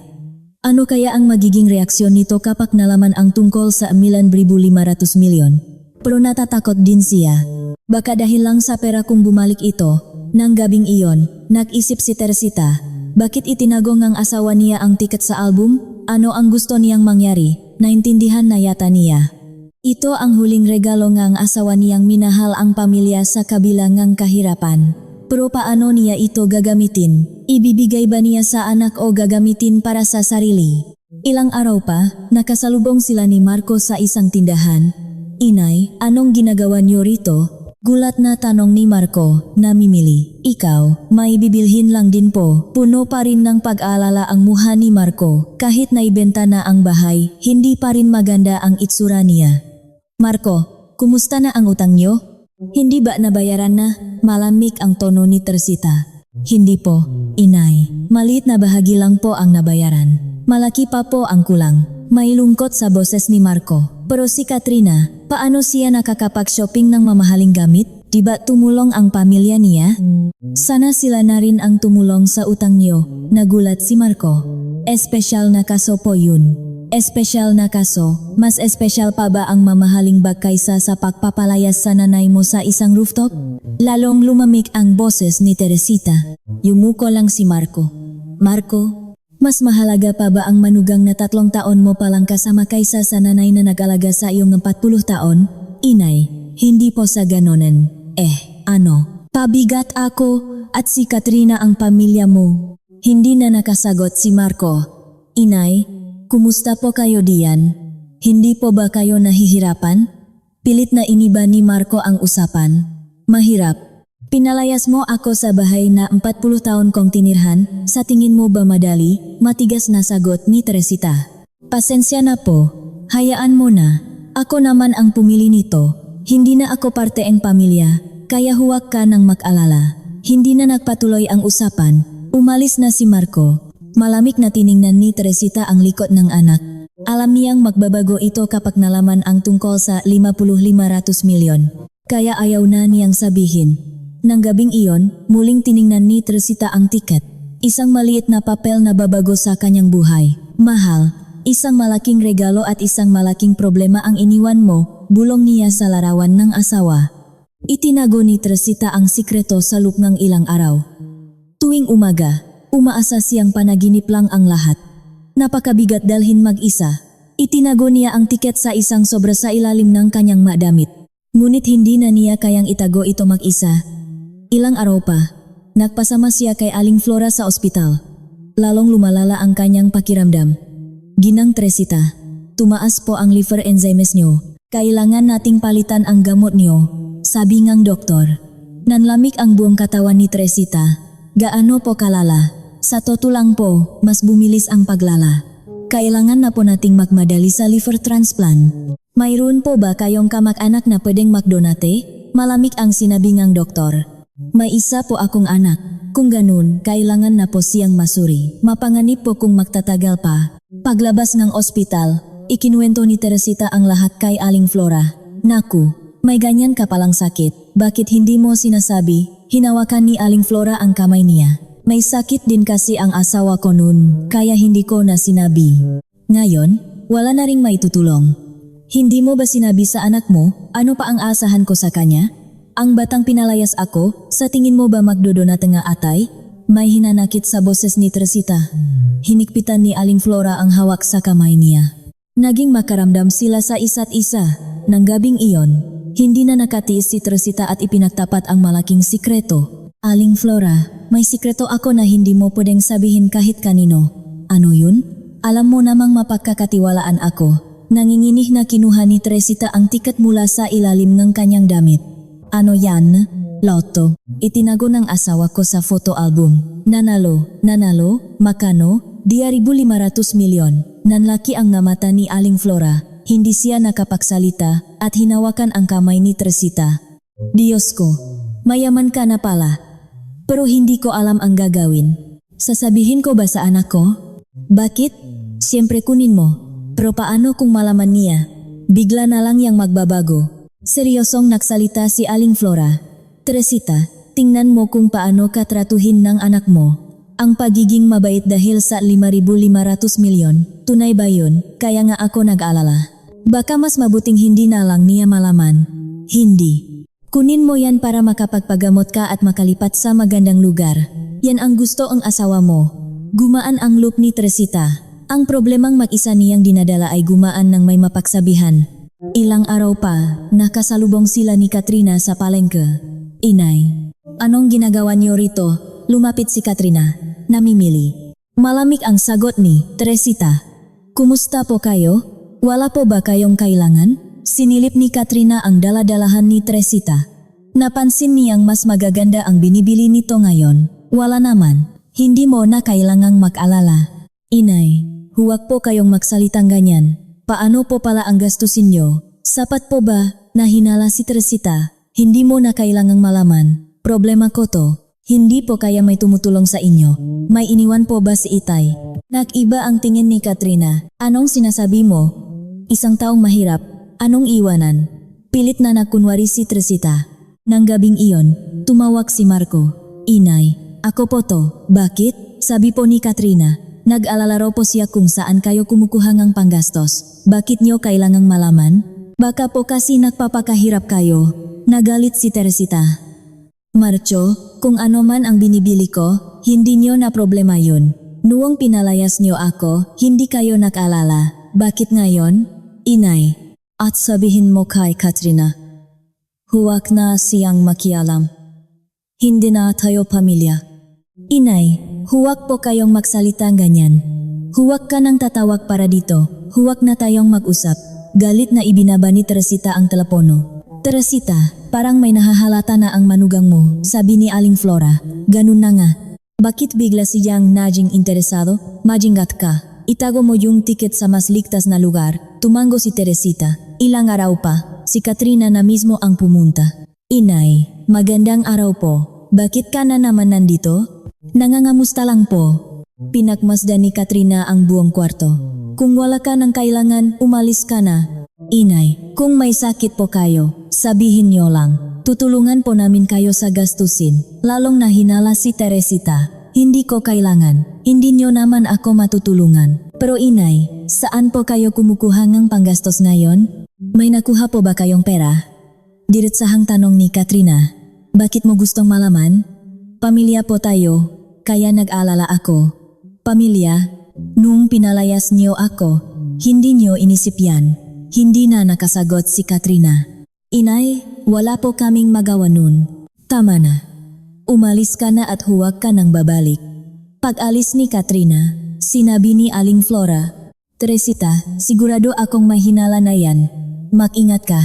Ano kaya ang magiging reaksyon nito kapag nalaman ang tungkol sa 9,500 milyon? Pero natatakot din siya. Baka dahil lang sa pera kung bumalik ito. Nang gabing iyon, nag-isip si Teresita. Bakit itinago ng asawa niya ang tiket sa album? Ano ang gusto niyang mangyari? Naintindihan na yata niya. Ito ang huling regalo ng asawa niyang minahal ang pamilya sa kabila ng kahirapan. Pero paano niya ito gagamitin? Ibibigay ba niya sa anak o gagamitin para sa sarili? Ilang araw pa, nakasalubong sila ni Marco sa isang tindahan. Inay, anong ginagawa niyo rito? Gulat na tanong ni Marco, namimili. Ikaw, may bibilhin lang din po. Puno pa rin ng pag-aalala ang mukha ni Marco. Kahit naibenta na ang bahay, hindi pa rin maganda ang itsura niya. Marco, kumusta na ang utang niyo? Hindi ba nabayaran na? Malamig ang tono ni Teresita. Hindi po, inay. Maliit na bahagi lang po ang nabayaran. Malaki pa po ang kulang. May lungkot sa boses ni Marco. Pero si Katrina, paano siya nakakapag-shopping ng mamahaling gamit? Diba tumulong ang pamilya niya? Sana sila na rin ang tumulong sa utang niyo. Nagulat si Marco. Espesyal na kaso po yun. Espesyal na kaso, mas espesyal pa ba ang mamahaling bag kaysa sa pagpapalayas sa nanay mo sa isang rooftop? Lalong lumamig ang boses ni Teresita. Yumuko lang si Marco. Marco, mas mahalaga pa ba ang manugang na 3 taon mo palang kasama kaysa sa nanay na nag-alaga sa iyong 40 taon? Inay, hindi po sa ganonen. Ano? Pabigat ako at si Katrina ang pamilya mo. Hindi na nakasagot si Marco. Inay, kumusta po kayo diyan? Hindi po ba kayo nahihirapan? Pilit na iniba ni Marco ang usapan. Mahirap. Pinalayas mo ako sa bahay na 40 taon kong tinirhan, sa tingin mo ba madali? Matigas na sagot ni Teresita. Pasensya na po, hayaan mo na. Ako naman ang pumili nito. Hindi na ako parte ng pamilya, kaya huwag ka nang mag-alala. Hindi na nagpatuloy ang usapan. Umalis na si Marco. Malamig na tiningnan ni Teresita ang likod ng anak. Alam niyang magbabago ito kapag nalaman ang tungkol sa 50-500 milyon. Kaya ayaw na niyang sabihin. Nang gabing iyon, muling tiningnan ni Teresita ang tiket. Isang maliit na papel na babago sa kanyang buhay. Mahal, isang malaking regalo at isang malaking problema ang iniwan mo, bulong niya sa larawan ng asawa. Itinago ni Teresita ang sikreto sa loob ng ilang araw. Tuwing umaga, umaasa siyang panaginip lang ang lahat. Napakabigat dalhin mag-isa. Itinago niya ang tiket sa isang sobra sa ilalim ng kanyang madamit. Ngunit hindi na niya kayang itago ito mag-isa. Ilang araw pa, nagpasama siya kay Aling Flora sa ospital. Lalong lumalala ang kanyang pakiramdam. Ginang Teresita, tumaas po ang liver enzymes niyo. Kailangan nating palitan ang gamot niyo, sabi ngang doktor. Nanlamig ang buong katawan ni Teresita. Gaano po kalala? Sa totoo lang po, mas bumilis ang paglala. Kailangan na po nating magmadali sa liver transplant. Mayroon po ba kayong kamag-anak na pwedeng magdonate? Malamig ang sinabi ngang doktor. May isa po akong anak. Kung ganun, kailangan na po siyang masuri. Mapanganib po kung magtatagal pa. Paglabas ng ospital, ikinuwento ni Teresita ang lahat kay Aling Flora. Naku, may ganyan ka palang sakit. Bakit hindi mo sinasabi? Hinawakan ni Aling Flora ang kamay niya. May sakit din kasi ang asawa ko noon, kaya hindi ko na sinabi. Ngayon, wala na ring maitutulong. Hindi mo ba sinabi sa anak mo, ano pa ang asahan ko sa kanya? Ang batang pinalayas ako, sa tingin mo ba magdodonate nga atay? May hinanakit sa boses ni Teresita. Hinikpitan ni Aling Flora ang hawak sa kamay niya. Naging makaramdam sila sa isa't isa. Nang gabing iyon, hindi na nakatiis si Teresita at ipinagtapat ang malaking sikreto. Aling Flora, may sikreto ako na hindi mo pwedeng sabihin kahit kanino. Ano yun? Alam mo namang mapagkakatiwalaan ako. Nanginginig na kinuha ni Teresita ang tiket mula sa ilalim ng kanyang damit. Ano yan? Loto. Itinago ng asawa ko sa photo album. Nanalo, makano, 2,500 milyon. Nanlaki ang mata ni Aling Flora. Hindi siya nakapagsalita at hinawakan ang kamay ni Teresita. Diyos ko, mayaman ka na pala. Pero hindi ko alam ang gagawin. Sasabihin ko ba sa anak ko? Bakit? Siyempre kunin mo. Pero paano kung malaman niya? Bigla na lang yang magbabago. Seryosong nagsalita si Aling Flora. Teresita, tingnan mo kung paano ka tratuhin ng anak mo. Ang pagiging mabait dahil sa 5,500 milyon, tunay ba yun? Kaya nga ako nag-alala. Baka mas mabuting hindi na lang niya malaman. Hindi. Kunin mo yan para makapagpagamot ka at makalipat sa magandang lugar. Yan ang gusto ang asawa mo. Gumaan ang loop ni Teresita. Ang problemang mag-isa niyang dinadala ay gumaan ng may mapagsabihan. Ilang araw pa, nakasalubong sila ni Katrina sa palengke. Inay, Anong ginagawa niyo rito? Lumapit si Katrina. Namimili. Malamig ang sagot ni Teresita. Kumusta po kayo? Wala po ba kayong kailangan? Sinilip ni Katrina ang daladalahan ni Teresita. Napansin niyang mas magaganda ang binibili nito ngayon. Wala naman. Hindi mo na kailangang mag-alala. Inay, huwag po kayong magsalitang ganyan. Paano po pala ang gastusin niyo? Sapat po ba? Nahinala si Teresita. Hindi mo na kailangang malaman. Problema ko to. Hindi po kaya may tumutulong sa inyo. May iniwan po ba si Itay? Nag-iba ang tingin ni Katrina. Anong sinasabi mo? Isang taong mahirap. Anong iwanan? Pilit na nagkunwari si Teresita. Nang gabing iyon, tumawag si Marco. Inay, ako po to. Bakit? Sabi po ni Katrina. Nag-alala raw po siya kung saan kayo kumukuha ng panggastos. Bakit niyo kailangang malaman? Baka po kasi nagpapakahirap kayo. Nagalit si Teresita. Marcho, kung ano man ang binibili ko, hindi niyo na problema yun. Noong pinalayas niyo ako, hindi kayo nag-alala. Bakit ngayon? Inay, at sabihin mo kay Katrina. Huwag na siyang makialam. Hindi na tayo pamilya. Inay, huwag po kayong magsalitang ganyan. Huwag ka nang tatawag para dito. Huwag na tayong mag-usap. Galit na ibinaba ni Teresita ang telepono. Teresita, parang may nahahalata na ang manugang mo, sabi ni Aling Flora. Ganun na nga. Bakit bigla siyang naging interesado? Majingat ka. Itago mo yung tiket sa mas ligtas na lugar. Tumango si Teresita. Ilang araw pa, si Katrina na mismo ang pumunta. Inay, magandang araw po. Bakit ka na naman nandito? Nangangamusta lang po. Pinagmasdan ni Katrina ang buong kwarto. Kung wala ka ng kailangan, umalis ka na. Inay, kung may sakit po kayo, sabihin niyo lang. Tutulungan po namin kayo sa gastusin. Lalong nahinala si Teresita. Hindi ko kailangan. Hindi niyo naman ako matutulungan. Pero inay, saan po kayo kumukuha ng panggastos ngayon? May nakuha po ba kayong pera? Diretsahang tanong ni Katrina. Bakit mo gustong malaman? Pamilya po tayo, kaya nag-alala ako. Pamilya? Nung pinalayas niyo ako, hindi niyo inisip yan. Hindi na nakasagot si Katrina. Inay, wala po kaming magawa nun. Tama na. Umalis ka na at huwag ka nang babalik. Pag-alis ni Katrina, sinabi ni Aling Flora, Teresita, sigurado akong mahinala na yan. Mag-ingat ka.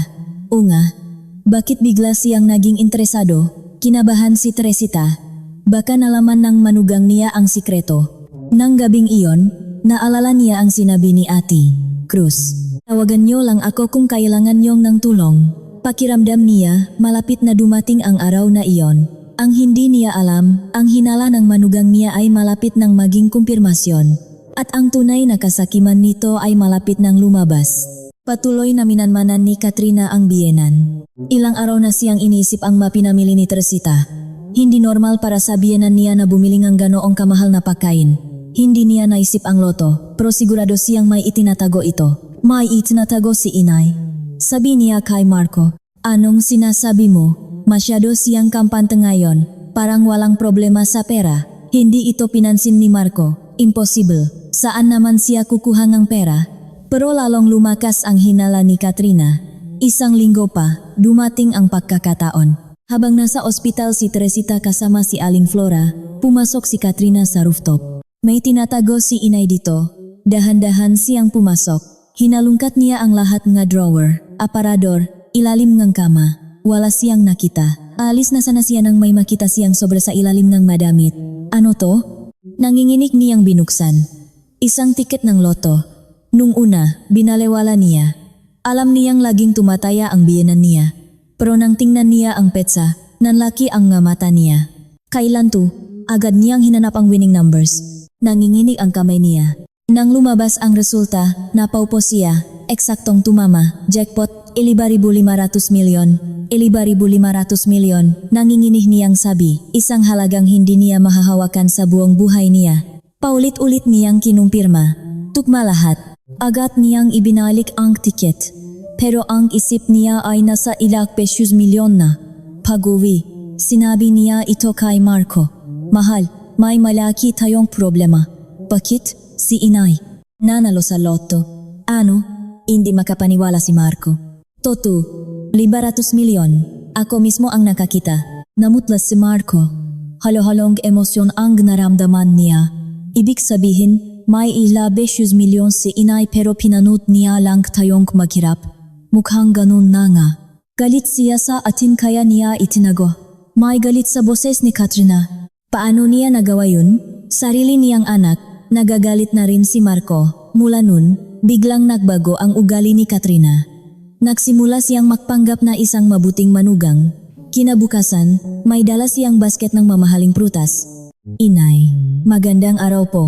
O nga, bakit bigla siyang naging interesado? Kinabahan si Teresita. Baka nalaman ng manugang niya ang sikreto. Nang gabing iyon, naalala niya ang sinabi ni Ate Cruz. Tawagan niyo lang ako kung kailangan niyong ng tulong. Pakiramdam niya, malapit na dumating ang araw na iyon. Ang hindi niya alam, ang hinala ng manugang niya ay malapit ng maging kumpirmasyon. At ang tunay na kasakiman nito ay malapit ng lumabas. Patuloy na minanmanan ni Katrina ang biyenan. Ilang araw na siyang iniisip ang mapinamili ni Teresita. Hindi normal para sa biyenan niya na bumili ng ganoong kamahal na pagkain. Hindi niya naisip ang loto, pero sigurado siyang may itinatago ito. May itinatago si inay. Sabi niya kay Marco, anong sinasabi mo? Masyado siyang kampante ngayon, parang walang problema sa pera. Hindi ito pinansin ni Marco. Impossible. Saan naman siya kukuha ng pera? Pero lalong lumakas ang hinala ni Katrina. Isang linggo pa, dumating ang pagkakataon. Habang nasa ospital si Teresita kasama si Aling Flora, pumasok si Katrina sa rooftop. May tinatago si inay dito. Dahan-dahan siyang pumasok. Hinalungkat niya ang lahat nga drawer, aparador, ilalim ng kama. Wala siyang nakita. Alis na sana siya nang may makita siyang sobra sa ilalim ng madamit. Ano to? Nanginginig niyang binuksan. Isang tiket ng loto. Nung una, binalewala niya. Alam niyang laging tumataya ang biyenan niya. Pero nang tingnan niya ang petsa, nanlaki ang nga mata niya. Kailan to? Agad niyang hinanap ang winning numbers. Nanginginig ang kamay niya. Nang lumabas ang resulta, napaupo siya. Eksaktong tumama. Jackpot, 11,500 milyon. 11,500 milyon. Nanginginig niyang sabi. Isang halagang hindi niya mahahawakan sa buong buhay niya. Paulit-ulit niyang kinumpirma. Tugma lahat. Agad niyang ibinalik ang tiket. Pero ang isip niya ay nasa ilang pesos milyon na. Pag-uwi, sinabi niya ito kay Marco. Mahal, may malaki tayong problema. Bakit? Si inay. Nanalo sa loto. Ano? Hindi makapaniwala si Marco. Toto, 500 milyon. Ako mismo ang nakakita. Namutlas si Marco. Halo-halong emosyon ang naramdaman niya. Ibig sabihin, may 500 milyon si inay pero pinanot niya lang tayong maghirap. Mukhang ganun na nga. Galit siya sa atin kaya niya itinago. May galit sa boses ni Katrina. Paano niya nagawa yun? Sarili niyang anak, nagagalit na rin si Marco. Mula nun, biglang nagbago ang ugali ni Katrina. Nagsimula siyang magpanggap na isang mabuting manugang. Kinabukasan, may dala siyang basket ng mamahaling prutas. Inay, magandang araw po.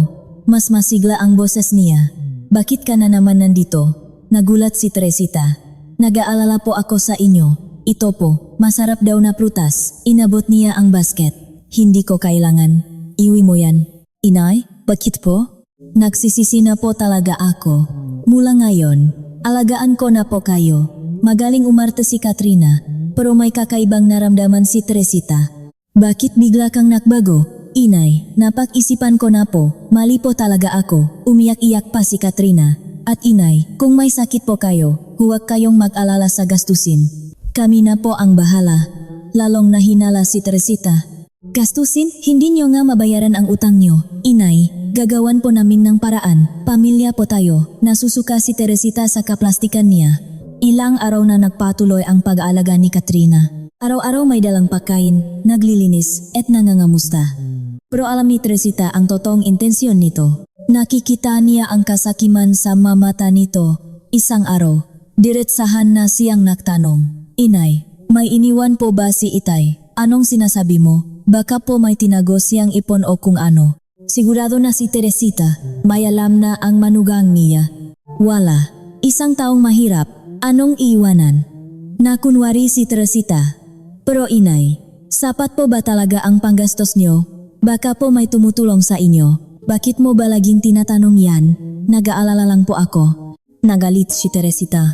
Mas masigla ang boses niya. Bakit ka na naman nandito? Nagulat si Teresita. Nag-aalala po ako sa inyo. Ito po, masarap daw na prutas. Inabot niya ang basket. Hindi ko kailangan. Iwi mo yan. Inay, bakit po? Nagsisisi na po talaga ako. Mula ngayon, alagaan ko na po kayo. Magaling umarte si Katrina, pero may kakaibang naramdaman si Teresita. Bakit bigla kang nagbago? Inay, napag-isipan ko na po, mali po talaga ako. Umiyak-iyak pa si Katrina. At inay, kung may sakit po kayo, huwag kayong mag-alala sa gastusin. Kami na po ang bahala. Lalong nahinala si Teresita. Gastusin? Hindi nyo nga mabayaran ang utang nyo. Inay, gagawan po namin ng paraan. Pamilya po tayo. Nasusuka si Teresita sa kaplastikan niya. Ilang araw na nagpatuloy ang pag-aalaga ni Katrina. Araw-araw may dalang pagkain, naglilinis, at nangangamusta. Pero alam ni Teresita ang totoong intensyon nito. Nakikita niya ang kasakiman sa mamata nito. Isang araw, diretsahan na siyang nagtanong. Inay, may iniwan po ba si Itay? Anong sinasabi mo? Baka po may tinago siyang ipon o kung ano. Sigurado na si Teresita, may alam na ang manugang niya. Wala, isang taong mahirap. Anong iiwanan? Nakunwari si Teresita. Pero inay, sapat po ba talaga ang panggastos nyo? Baka po may tumutulong sa inyo. Bakit mo ba laging tinatanong yan? Nag-aalala lang po ako. Nagalit si Teresita.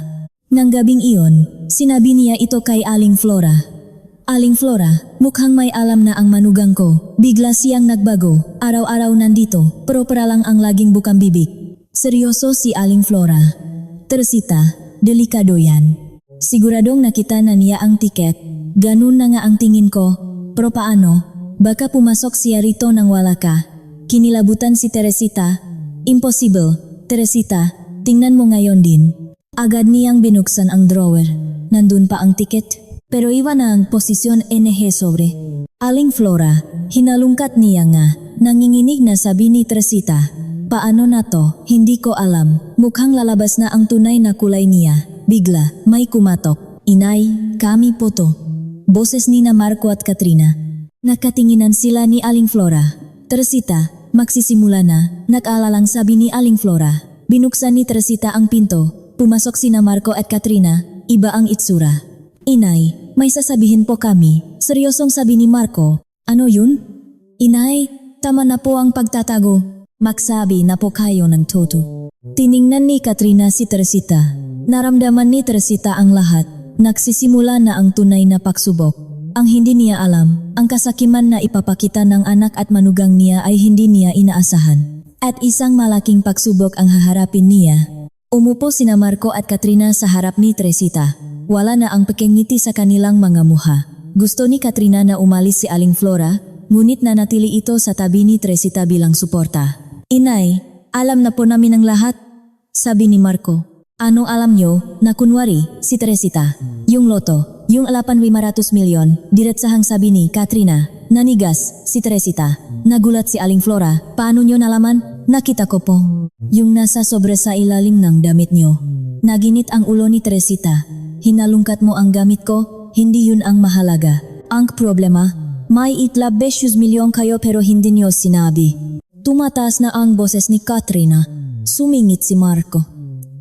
Nang gabing iyon, sinabi niya ito kay Aling Flora. Aling Flora, mukhang may alam na ang manugang ko. Bigla siyang nagbago. Araw-araw nandito, pero para lang ang laging bukang bibig. Seryoso si Aling Flora. Teresita, delikado yan. Siguradong nakita na niya ang tiket. Ganun na nga ang tingin ko. Pero paano? Baka pumasok siya rito nang wala ka. Kinilabutan si Teresita. Impossible. Teresita, tingnan mo ngayon din. Agad niyang binuksan ang drawer. Nandun pa ang tiket. Pero iba na ang posisyon NG sobre. Aling Flora, hinalungkat niya nga. Nanginginig na sabi ni Teresita. Paano na to? Hindi ko alam. Mukhang lalabas na ang tunay na kulay niya. Bigla, may kumatok. Inay, kami po to. Boses ni na Marco at Katrina. Nakatinginan sila ni Aling Flora. Teresita, magsisimula na. Nag-alalang sabi ni Aling Flora. Binuksan ni Teresita ang pinto. Pumasok sina Marco at Katrina. Iba ang itsura. Inay, may sasabihin po kami. Seryosong sabi ni Marco. Ano yun? Inay, tama na po ang pagtatago. Magsabi na po kayo ng toto. Tiningnan ni Katrina si Teresita. Naramdaman ni Teresita ang lahat. Nagsisimula na ang tunay na pagsubok. Ang hindi niya alam, ang kasakiman na ipapakita ng anak at manugang niya ay hindi niya inaasahan. At isang malaking pagsubok ang haharapin niya. Umupo sina Marco at Katrina sa harap ni Teresita. Wala na ang pekengiti sa kanilang mga muha. Gusto ni Katrina na umalis si Aling Flora, ngunit nanatili ito sa tabi ni Teresita bilang suporta. Inay, alam na po namin ang lahat, sabi ni Marco. Anong alam nyo na kunwari si Teresita? Yung loto, yung 800 milyon, diretsahang sabi ni Katrina. Nanigas si Teresita. Nagulat si Aling Flora. Paano nyo nalaman? Nakita ko po. Yung nasa sobre sa ilalim ng damit nyo. Naginit ang ulo ni Teresita. Hinalungkat mo ang gamit ko, hindi yun ang mahalaga. Ang problema, may 500 milyon kayo pero hindi nyo sinabi. Tumataas na ang boses ni Katrina. Sumingit si Marco.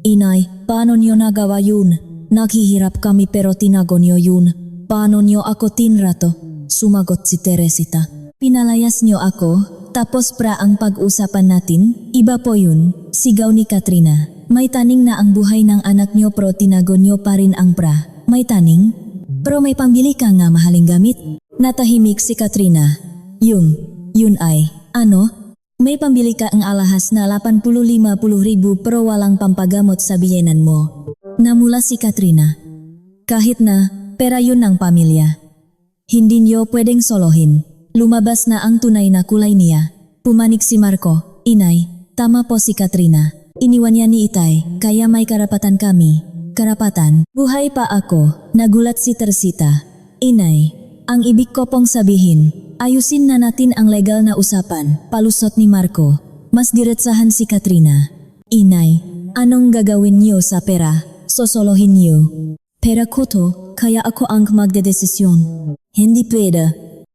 Inay, paano nyo nagawa yun? Naghihirap kami pero tinago nyo yun. Paano nyo ako tinrato? Sumagot si Teresita. Pinalayas nyo ako, tapos pra ang pag-usapan natin? Iba po yun, sigaw ni Katrina. May taning na ang buhay ng anak nyo pero tinago nyo pa rin ang pra. May taning? Pero may pambili ka nga mahaling gamit. Natahimik si Katrina. Yun ay, ano? May pambili ka ang alahas na 80-50 ribu pero walang pampagamot sa biyenan mo. Namula si Katrina. Kahit na, pera yun ng pamilya. Hindi niyo pwedeng solohin. Lumabas na ang tunay na kulay niya. Pumanik si Marco. Inay, tama po si Katrina. Iniwan niya ni Itay, kaya may karapatan kami. Karapatan? Buhay pa ako. Nagulat si Teresita. Inay, ang ibig ko pong sabihin, ayusin na natin ang legal na usapan. Palusot ni Marco. Mas diretsahan si Katrina. Inay, anong gagawin niyo sa pera? Sosolohin niyo. Pera ko to, kaya ako ang magdedesisyon. Hindi pwede.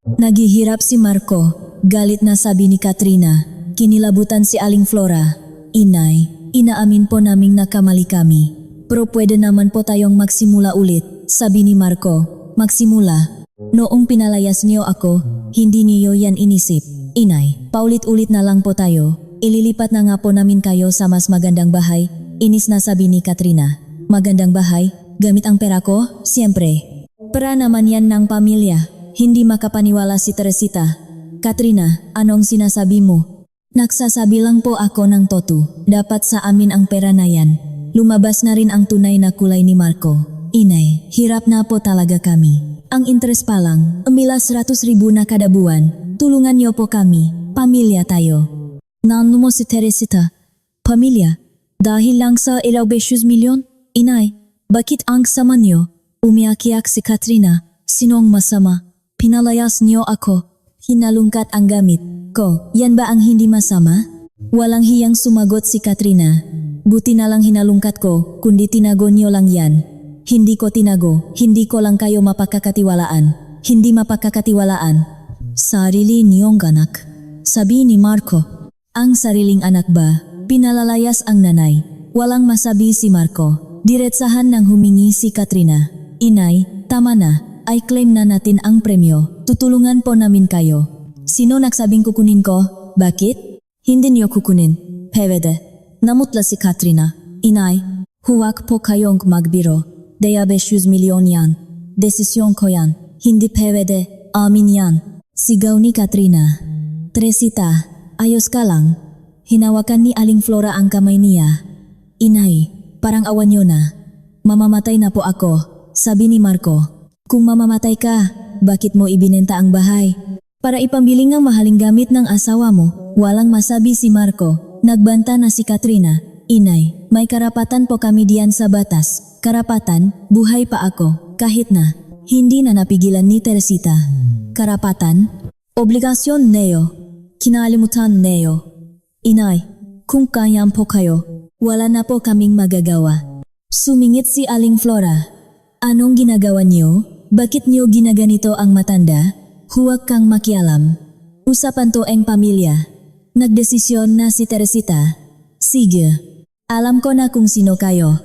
Naghihirap si Marco. Galit na sabi ni Katrina. Kinilabutan si Aling Flora. Inay, inaamin po naming nakamali kami. Pero pwede naman po tayong magsimula ulit, sabi ni Marco. Magsimula? Noong pinalayas niyo ako, hindi niyo yan inisip. Inay, paulit-ulit na lang po tayo. Ililipat na nga po namin kayo sa mas magandang bahay. Inis na sabi ni Katrina. Magandang bahay? Gamit ang pera ko? Siyempre. Pera naman yan ng pamilya. Hindi makapaniwala si Teresita. Katrina, anong sinasabi mo? Nagsasabi lang po ako ng totoo. Dapat sa amin ang pera na yan. Lumabas na rin ang tunay na kulay ni Marco. Inay, hirap na po talaga kami. Ang interes pa lang, umila 100,000 na kada buwan. Tulungan niyo po kami. Pamilya tayo. Naano mo si Teresita? Pamilya? Dahil lang sa 200 milyon? Inay, bakit ang sama niyo? Umiyak-iyak si Katrina. Sinong masama? Pinalayas niyo ako. Hinalungkat ang gamit ko. Yan ba ang hindi masama? Walang hiyang sumagot si Katrina. Buti na lang hinalungkat ko, kundi tinago niyo lang yan. Hindi ko tinago, hindi ko lang kayo mapagkakatiwalaan. Hindi mapagkakatiwalaan. Sarili niyong anak. Sabi ni Marco. Ang sariling anak ba? Pinalalayas ang nanay. Walang masabi si Marco. Diretsahan nang humingi si Katrina. Inay, tama na. I claim na natin ang premyo. Tutulungan po namin kayo. Sino nagsabing kukunin ko? Bakit? Hindi niyo kukunin. Pwede. Namutla si Katrina. Inay, huwag po kayong magbiro. 200 milyon yan. Desisyon ko yan. Hindi pwede. Amin yan. Sigaw ni Katrina. Teresita, ayos ka lang. Hinawakan ni Aling Flora ang kamay niya. Inay, parang awan niyo na. Mamamatay na po ako, sabi ni Marco. Kung mamamatay ka, bakit mo ibinenta ang bahay? Para ipambili ng mahaling gamit ng asawa mo, walang masabi si Marco. Nagbanta na si Katrina. Inay, may karapatan po kami diyan sa batas. Karapatan, buhay pa ako, kahit na. Hindi na napigilan ni Teresita. Karapatan? Obligasyon Neo. Kinalimutan Neo. Inay, kung kayang po kayo, wala na po kaming magagawa. Sumingit si Aling Flora. Anong ginagawa niyo? Bakit niyo ginaganito ang matanda? Huwag kang makialam. Usapan to ang pamilya. Nagdesisyon na si Teresita. Sige. Alam ko na kung sino kayo.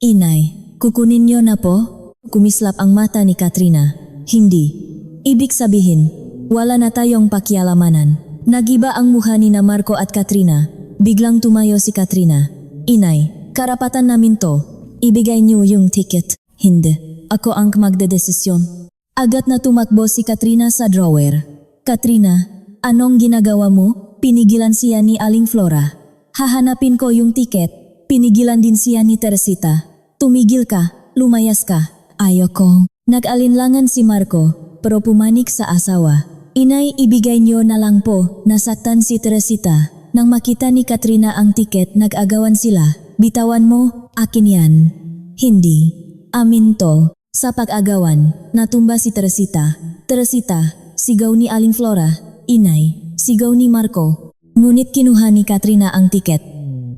Inay, kukunin niyo na po? Kumislap ang mata ni Katrina. Hindi. Ibig sabihin, wala na tayong pakialamanan. Nagiba ang mukha ni na Marco at Katrina. Biglang tumayo si Katrina. Inay, karapatan namin to. Ibigay niyo yung ticket. Hindi. Ako ang magdedesisyon. Agad na tumakbo si Katrina sa drawer. Katrina, anong ginagawa mo? Pinigilan siya ni Aling Flora. Hahanapin ko yung tiket. Pinigilan din siya ni Teresita. Tumigil ka, lumayas ka. Ayoko. Nag-alinlangan si Marco, pero pumanik sa asawa. Inay, ibigay niyo na lang po. Nasaktan si Teresita. Nang makita ni Katrina ang tiket, nag-agawan sila. Bitawan mo, akin yan. Hindi. Amin to. Sa pag-agawan, natumba si Teresita. Teresita, sigaw ni Aling Flora. Inay, sigaw ni Marco. Ngunit kinuha ni Katrina ang tiket.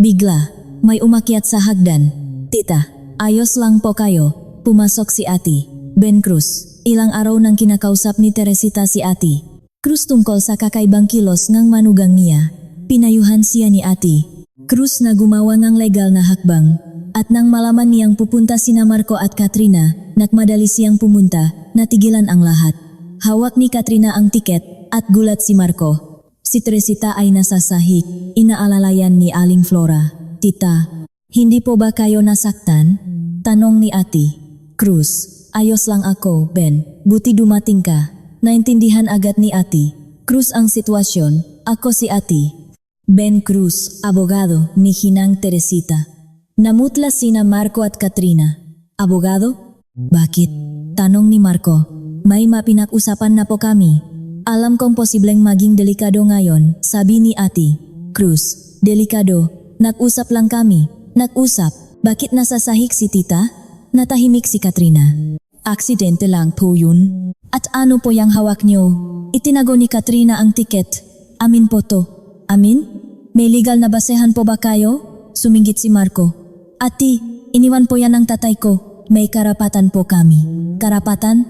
Bigla, may umakyat sa hagdan. Tita, ayos lang po kayo. Pumasok si Ate. Ben Cruz. Ilang araw nang kinakausap ni Teresita si Ate. Cruz tungkol sa kakaibang kilos ng manugang niya. Pinayuhan siya ni Ate. Cruz na gumawa ng legal na hakbang. At nang malaman niyang pupunta sina Marco at Katrina, nagmadali siyang pumunta, natigilan ang lahat. Hawak ni Katrina ang tiket at gulat si Marco. Si Teresita ay nasa sahig, inaalalayan ni Aling Flora. Tita, hindi po ba kayo nasaktan? Tanong ni Ate. Cruz, ayos lang ako, Ben. Buti dumating ka. Naintindihan agad ni Ate. Cruz ang sitwasyon, ako si Ate. Ben Cruz, abogado ni Hinang Teresita. Namutla sina Marco at Katrina. Abogado? Bakit? Tanong ni Marco. may mapinag-usapan na po kami. Alam kong posibleng maging delikado ngayon, sabi ni Ate Cruz. Delikado? Nag-usap lang kami. Nag-usap? Bakit nasasahik si tita? Natahimik si Katrina. Aksidente lang po yun. At ano po yung hawak niyo? Itinago ni Katrina ang tiket. Amin po to. Amin? May legal na basehan po ba kayo? Suminggit si Marco. Ate, iniwan po yan ng tatay ko. May karapatan po kami. Karapatan?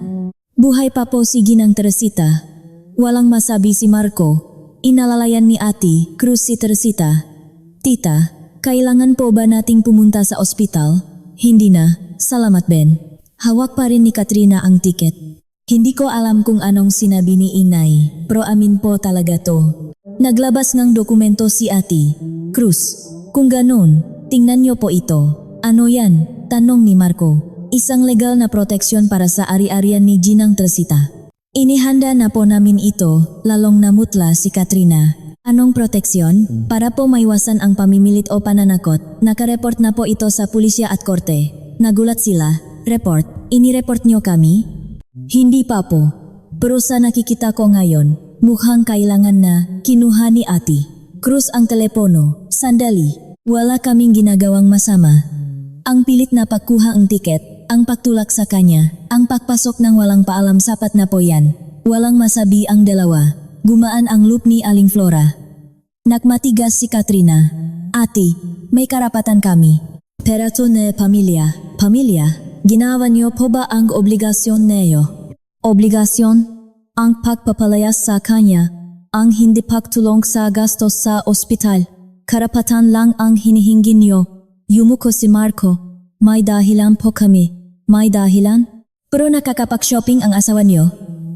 Buhay pa po si Ginang Teresita. Walang masabi si Marco. Inalalayan ni Ate Cruz si Teresita. Tita, kailangan po ba nating pumunta sa ospital? Hindi na, salamat Ben. Hawak pa rin ni Katrina ang tiket. Hindi ko alam kung anong sinabi ni Inay, pero amin po talaga to. Naglabas ng dokumento si Ate Cruz. Kung ganun, tingnan niyo po ito. Ano yan? Tanong ni Marco. Isang legal na proteksyon para sa ari-arian ni Ginang Teresita. Inihanda na po namin ito, lalong namutla si Katrina. Anong proteksyon? Para po maiwasan ang pamimilit o pananakot. Nakareport na po ito sa pulisya at korte. Nagulat sila. Report? Inireport niyo kami? Hindi pa po. Pero sa nakikita ko ngayon, mukhang kailangan na kinuha ni Ate Cruz ang telepono. Sandali. Wala kaming ginagawang masama. Ang pilit na pagkuha ang tiket, ang pagtulak sa kanya, ang pagpasok ng walang paalam sapat na po yan. Walang masabi ang dalawa. Gumaan ang loop ni Aling Flora. Nakmatigas si Katrina. Ate, may karapatan kami. Pero to ne pamilya. Pamilya, ginawa niyo po ba ang obligasyon niyo? Obligasyon? Ang pagpapalayas sa kanya, ang hindi pagtulong sa gastos sa ospital. Karapatan lang ang hinihingi niyo. Yumuko si Marco. May dahilan po kami. May dahilan? Pero nakakapag-shopping ang asawa niyo.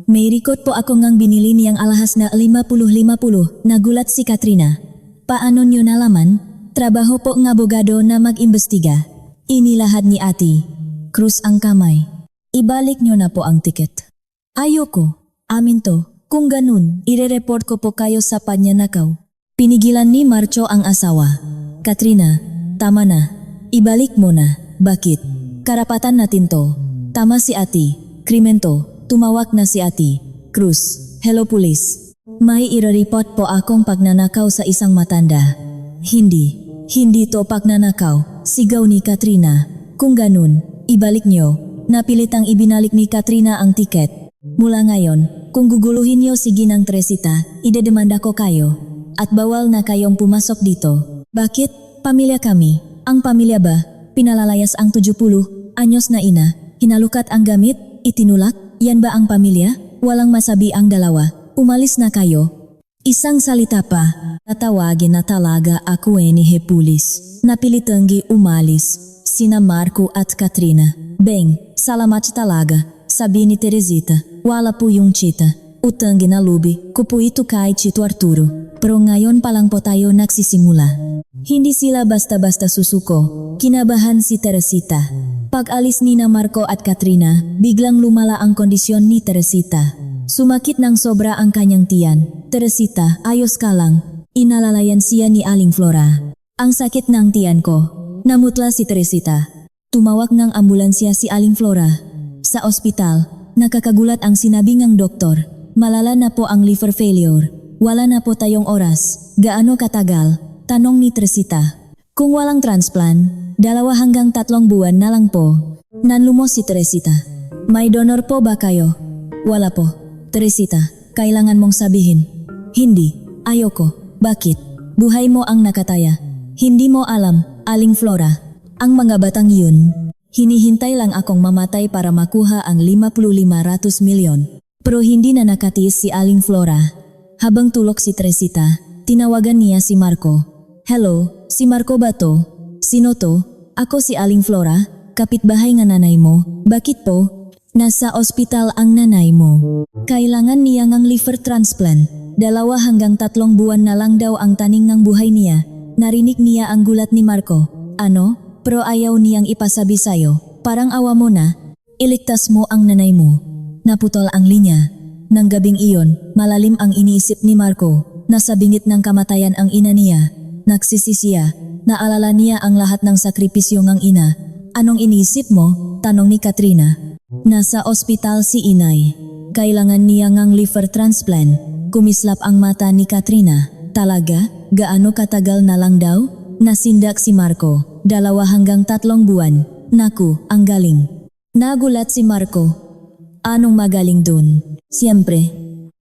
May record po ako ngang binili niyang alahas na 50-50. Nagulat si Katrina. Paano niyo nalaman? Trabaho po ng abogado na mag-imbestiga. Inilahad ni Ate Cruz ang kamay. Ibalik niyo na po ang tiket. Ayoko. Amin to. Kung ganun, ire-report ko po kayo sa pagnanakaw. Pinigilan ni Marco ang asawa. Katrina, tama na. Ibalik mo na. Bakit? Karapatan natin to. Tama si Ate. Krimen to. Tumawag na si Ate Cruz. Hello police. May ire-report po akong pagnanakaw sa isang matanda. Hindi to pagnanakaw. Sigaw ni Katrina. Kung ganun, ibalik niyo. Napilitang ibinalik ni Katrina ang tiket. Mula ngayon, kung guguluhin niyo si Ginang Teresita, idedemanda ko kayo. At bawal na kayong pumasok dito. Bakit? Pamilya kami. Ang pamilya ba? Pinalalayas ang 70 anyos na ina. Hinalukat ang gamit? Itinulak? Yan ba ang pamilya? Walang masabi ang dalawa. Umalis na kayo. Isang salita pa. Tatawagin na talaga ako ni Hepulis. Napilitanggi umalis. Sina Marco at Katrina. Beng, salamat talaga. Sabi ni Teresita. Wala po yung chita. Utang ginalubi ko po ito kay Chito Arturo. Pero ngayon pa lang po tayo nagsisimula. Hindi sila basta-basta susuko. Kinabahan si Teresita. Pag-alis ni na Marco at Katrina, biglang lumala ang kondisyon ni Teresita. Sumakit ng sobra ang kanyang tiyan. Teresita, ayos ka lang. Inalalayan siya ni Aling Flora. Ang sakit ng tiyan ko. Namutla si Teresita. Tumawag ng ambulansya si Aling Flora. Sa ospital, nakakagulat ang sinabi ng doktor. Malala na po ang liver failure. Wala na po tayong oras. Gaano katagal? Tanong ni Teresita. Kung walang transplant, 2 hanggang 3 buwan na lang po. Nanlumos si Teresita. May donor po ba kayo? Wala po. Teresita, kailangan mong sabihin. Hindi. Ayoko. Bakit? Buhay mo ang nakataya. Hindi mo alam, Aling Flora. Ang mga batang yun, hinihintay lang akong mamatay para makuha ang 5,500 milyon. Pero hindi na nakatiis si Aling Flora. Habang tulog si Teresita, tinawagan niya si Marco. Hello, si Marco ba to? Sino to? Ako si Aling Flora, kapitbahay nga nanay mo. Bakit po? Nasa ospital ang nanay mo. Kailangan niya ng liver transplant. 2 hanggang 3 buwan na lang daw ang taning ng buhay niya. Narinig niya ang gulat ni Marco. Ano? Pero ayaw niyang ipasabi sayo. Parang awa mo na. Iligtas mo ang nanay mo. Naputol ang linya. Nang gabing iyon, malalim ang iniisip ni Marco. Nasa bingit ng kamatayan ang ina niya. Nagsisi siya. Naalala niya ang lahat ng sakripisyo ng ina. Anong iniisip mo? Tanong ni Katrina. Nasa ospital si inay. Kailangan niya ngang liver transplant. Kumislap ang mata ni Katrina. Talaga? Gaano katagal na lang daw? Nasindak si Marco. 2 hanggang 3 buwan. Naku, ang galing. Nagulat si Marco. Anong magaling dun? Siyempre,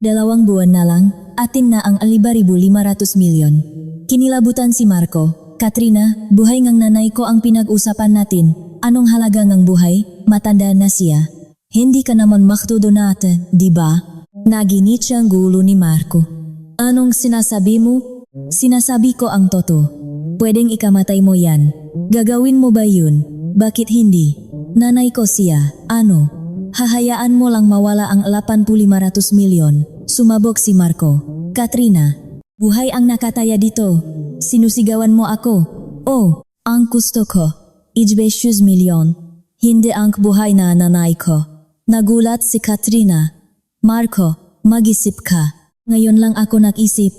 2 buwan na lang, atin na ang 500 milyon. Kinilabutan si Marco. Katrina, buhay ngang nanay ko ang pinag-usapan natin. Anong halaga ngang buhay? Matanda na siya. Hindi ka naman makdodonate, di ba? Naginit siyang gulo ni Marco. Anong sinasabi mo? Sinasabi ko ang totoo. Pwedeng ikamatay mo yan. Gagawin mo ba yun? Bakit hindi? Nanay ko siya. Ano? Hahayaan mo lang mawala ang 8,500 milyon. Sumabog si Marco. Katrina, buhay ang nakataya dito. Sinusigawan mo ako. Oh, ang gusto ko. 500 milyon. Hindi ang buhay na nanay ko. Nagulat si Katrina. Marco, mag-isip ka. Ngayon lang ako nag-isip.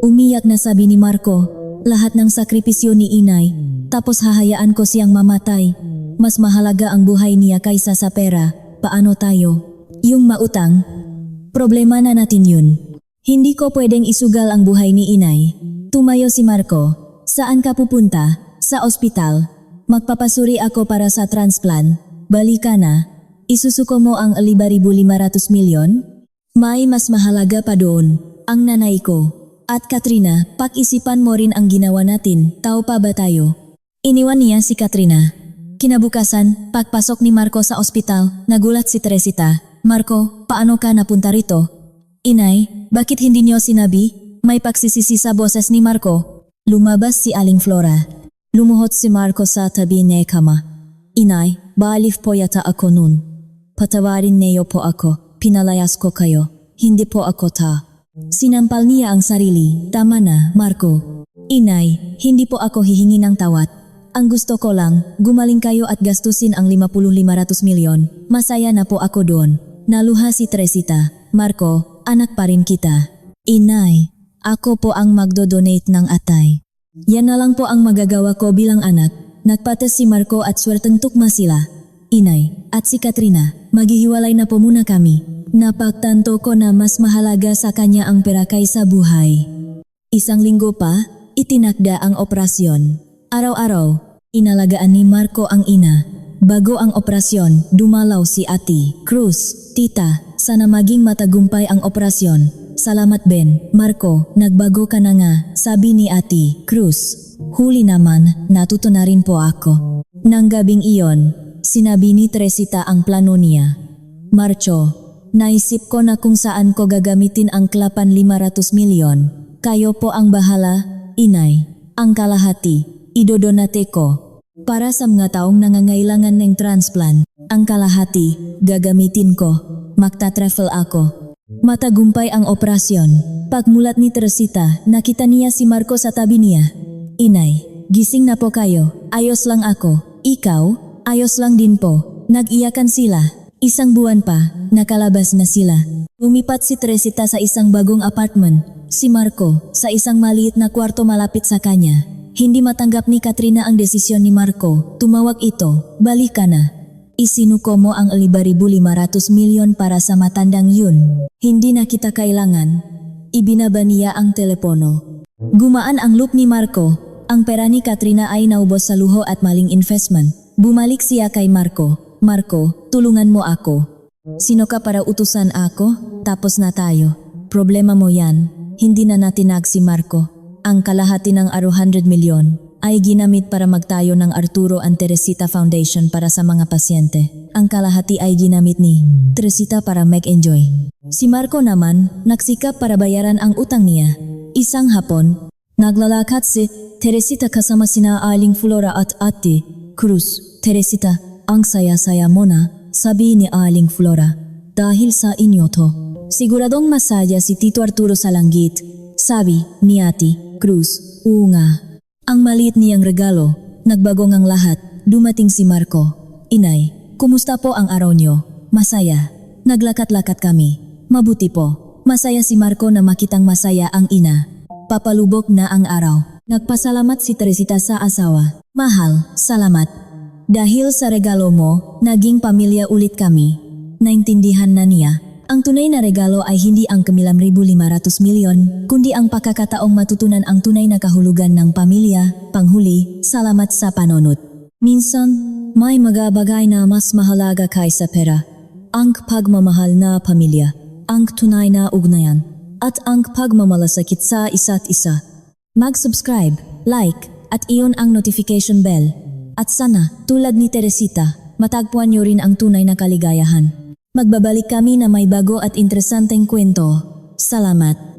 Umiyak na sabi ni Marco. Lahat ng sakripisyo ni inay. Tapos hahayaan ko siyang mamatay. Mas mahalaga ang buhay niya kaysa sa pera. Paano tayo? Yung mautang? Problema na natin yun. Hindi ko pwedeng isugal ang buhay ni inay. Tumayo si Marco. Saan ka pupunta? Sa ospital. Magpapasuri ako para sa transplant. Balik ka na. Isusuko mo ang 5,500 milyon? May mas mahalaga pa doon. Ang nanay ko. At Katrina, pag-isipan mo rin ang ginawa natin. Tao pa ba tayo? Iniwan niya si Katrina. Kinabukasan, pagpasok ni Marco sa ospital, nagulat si Teresita. Marco, paano ka napunta rito? Inay, bakit hindi niyo sinabi? May pagsisisi sa boses ni Marco. Lumabas si Aling Flora. Lumuhod si Marco sa tabi ni kama. Inay, baalif po yata ako nun. Patawarin niyo po ako, pinalayas ko kayo. Hindi po ako ta. Sinampal niya ang sarili. Tama na, Marco. Inay, hindi po ako hihingi ng tawad. Ang gusto ko lang, gumaling kayo at gastusin ang 5,500 milyon. Masaya na po ako doon. Naluha si Teresita. Marco, anak pa rin kita. Inay, ako po ang magdodonate ng atay. Yan na lang po ang magagawa ko bilang anak. Nagpates si Marco at swerteng tukma sila. Inay, at si Katrina, maghihiwalay na po muna kami. Napagtanto ko na mas mahalaga sa kanya ang pera kaysa buhay. 1 linggo pa, itinakda ang operasyon. Araw-araw, inalagaan ni Marco ang ina. Bago ang operasyon, dumalaw si Ate Cruz. Tita, sana maging matagumpay ang operasyon. Salamat Ben, Marco, nagbago ka na nga, sabi ni Ate Cruz. Huli naman, natuto na rin po ako. Nang gabing iyon, sinabi ni Teresita ang plano niya. Marcho, naisip ko na kung saan ko gagamitin ang 500 milyon. Kayo po ang bahala, inay. Ang kalahati, idodonate ko. Para sa mga taong nangangailangan ng transplant, ang kalahati, gagamitin ko. Magta-travel ako. Matagumpay ang operasyon. Pagmulat ni Teresita, nakita niya si Marco sa tabi niya. Inay, gising na po kayo. Ayos lang ako. Ikaw, ayos lang din po. Nag-iyakan sila. 1 buwan pa, nakalabas na sila. Lumipat si Teresita sa isang bagong apartment. Si Marco, sa isang maliit na kwarto malapit sa kanya. Hindi matanggap ni Katrina ang desisyon ni Marco. Tumawag ito, balik ka na. Isinuko mo ang 5,500 milyon para sa matandang yun. Hindi na kita kailangan. Ibinaba niya ang telepono. Gumaan ang loop ni Marco. Ang pera ni Katrina ay naubos sa luho at maling investment. Bumalik siya kay Marco. Marco, tulungan mo ako. Sino ka para utusan ako? Tapos na tayo. Problema mo yan. Hindi na natinag si Marco. Ang kalahati ng 100 milyon ay ginamit para magtayo ng Arturo and Teresita Foundation para sa mga pasyente. Ang kalahati ay ginamit ni Teresita para mag-enjoy. Si Marco naman, nagsikap para bayaran ang utang niya. Isang hapon, naglalakad si Teresita kasama sina Aling Flora at Ate Cruz. Teresita, ang saya-saya mo na, sabi ni Aling Flora. Dahil sa inyo to. Siguradong masaya si Tito Arturo sa langit, sabi ni Ate Cruz. Oo nga. Ang maliit niyang regalo, nagbago ngang lahat, dumating si Marco. Inay, kumusta po ang araw niyo? Masaya. Naglakat-lakat kami. Mabuti po. Masaya si Marco na makitang masaya ang ina. Papalubok na ang araw. Nagpasalamat si Teresita sa asawa. Mahal, salamat. Dahil sa regalo mo, naging pamilya ulit kami. Naintindihan na niya. Ang tunay na regalo ay hindi ang ₱9,500 milyon, kundi ang pagkakataong matutunan ang tunay na kahulugan ng pamilya. Panghuli, salamat sa panonot. Minsan, may mga bagay na mas mahalaga kaysa pera. Ang pagmamahal na pamilya, ang tunay na ugnayan, at ang pagmamalasakit sa isa't isa. Mag-subscribe, like, at iyon ang notification bell. At sana, tulad ni Teresita, matagpuan niyo rin ang tunay na kaligayahan. Magbabalik kami na may bago at interesanteng kwento. Salamat!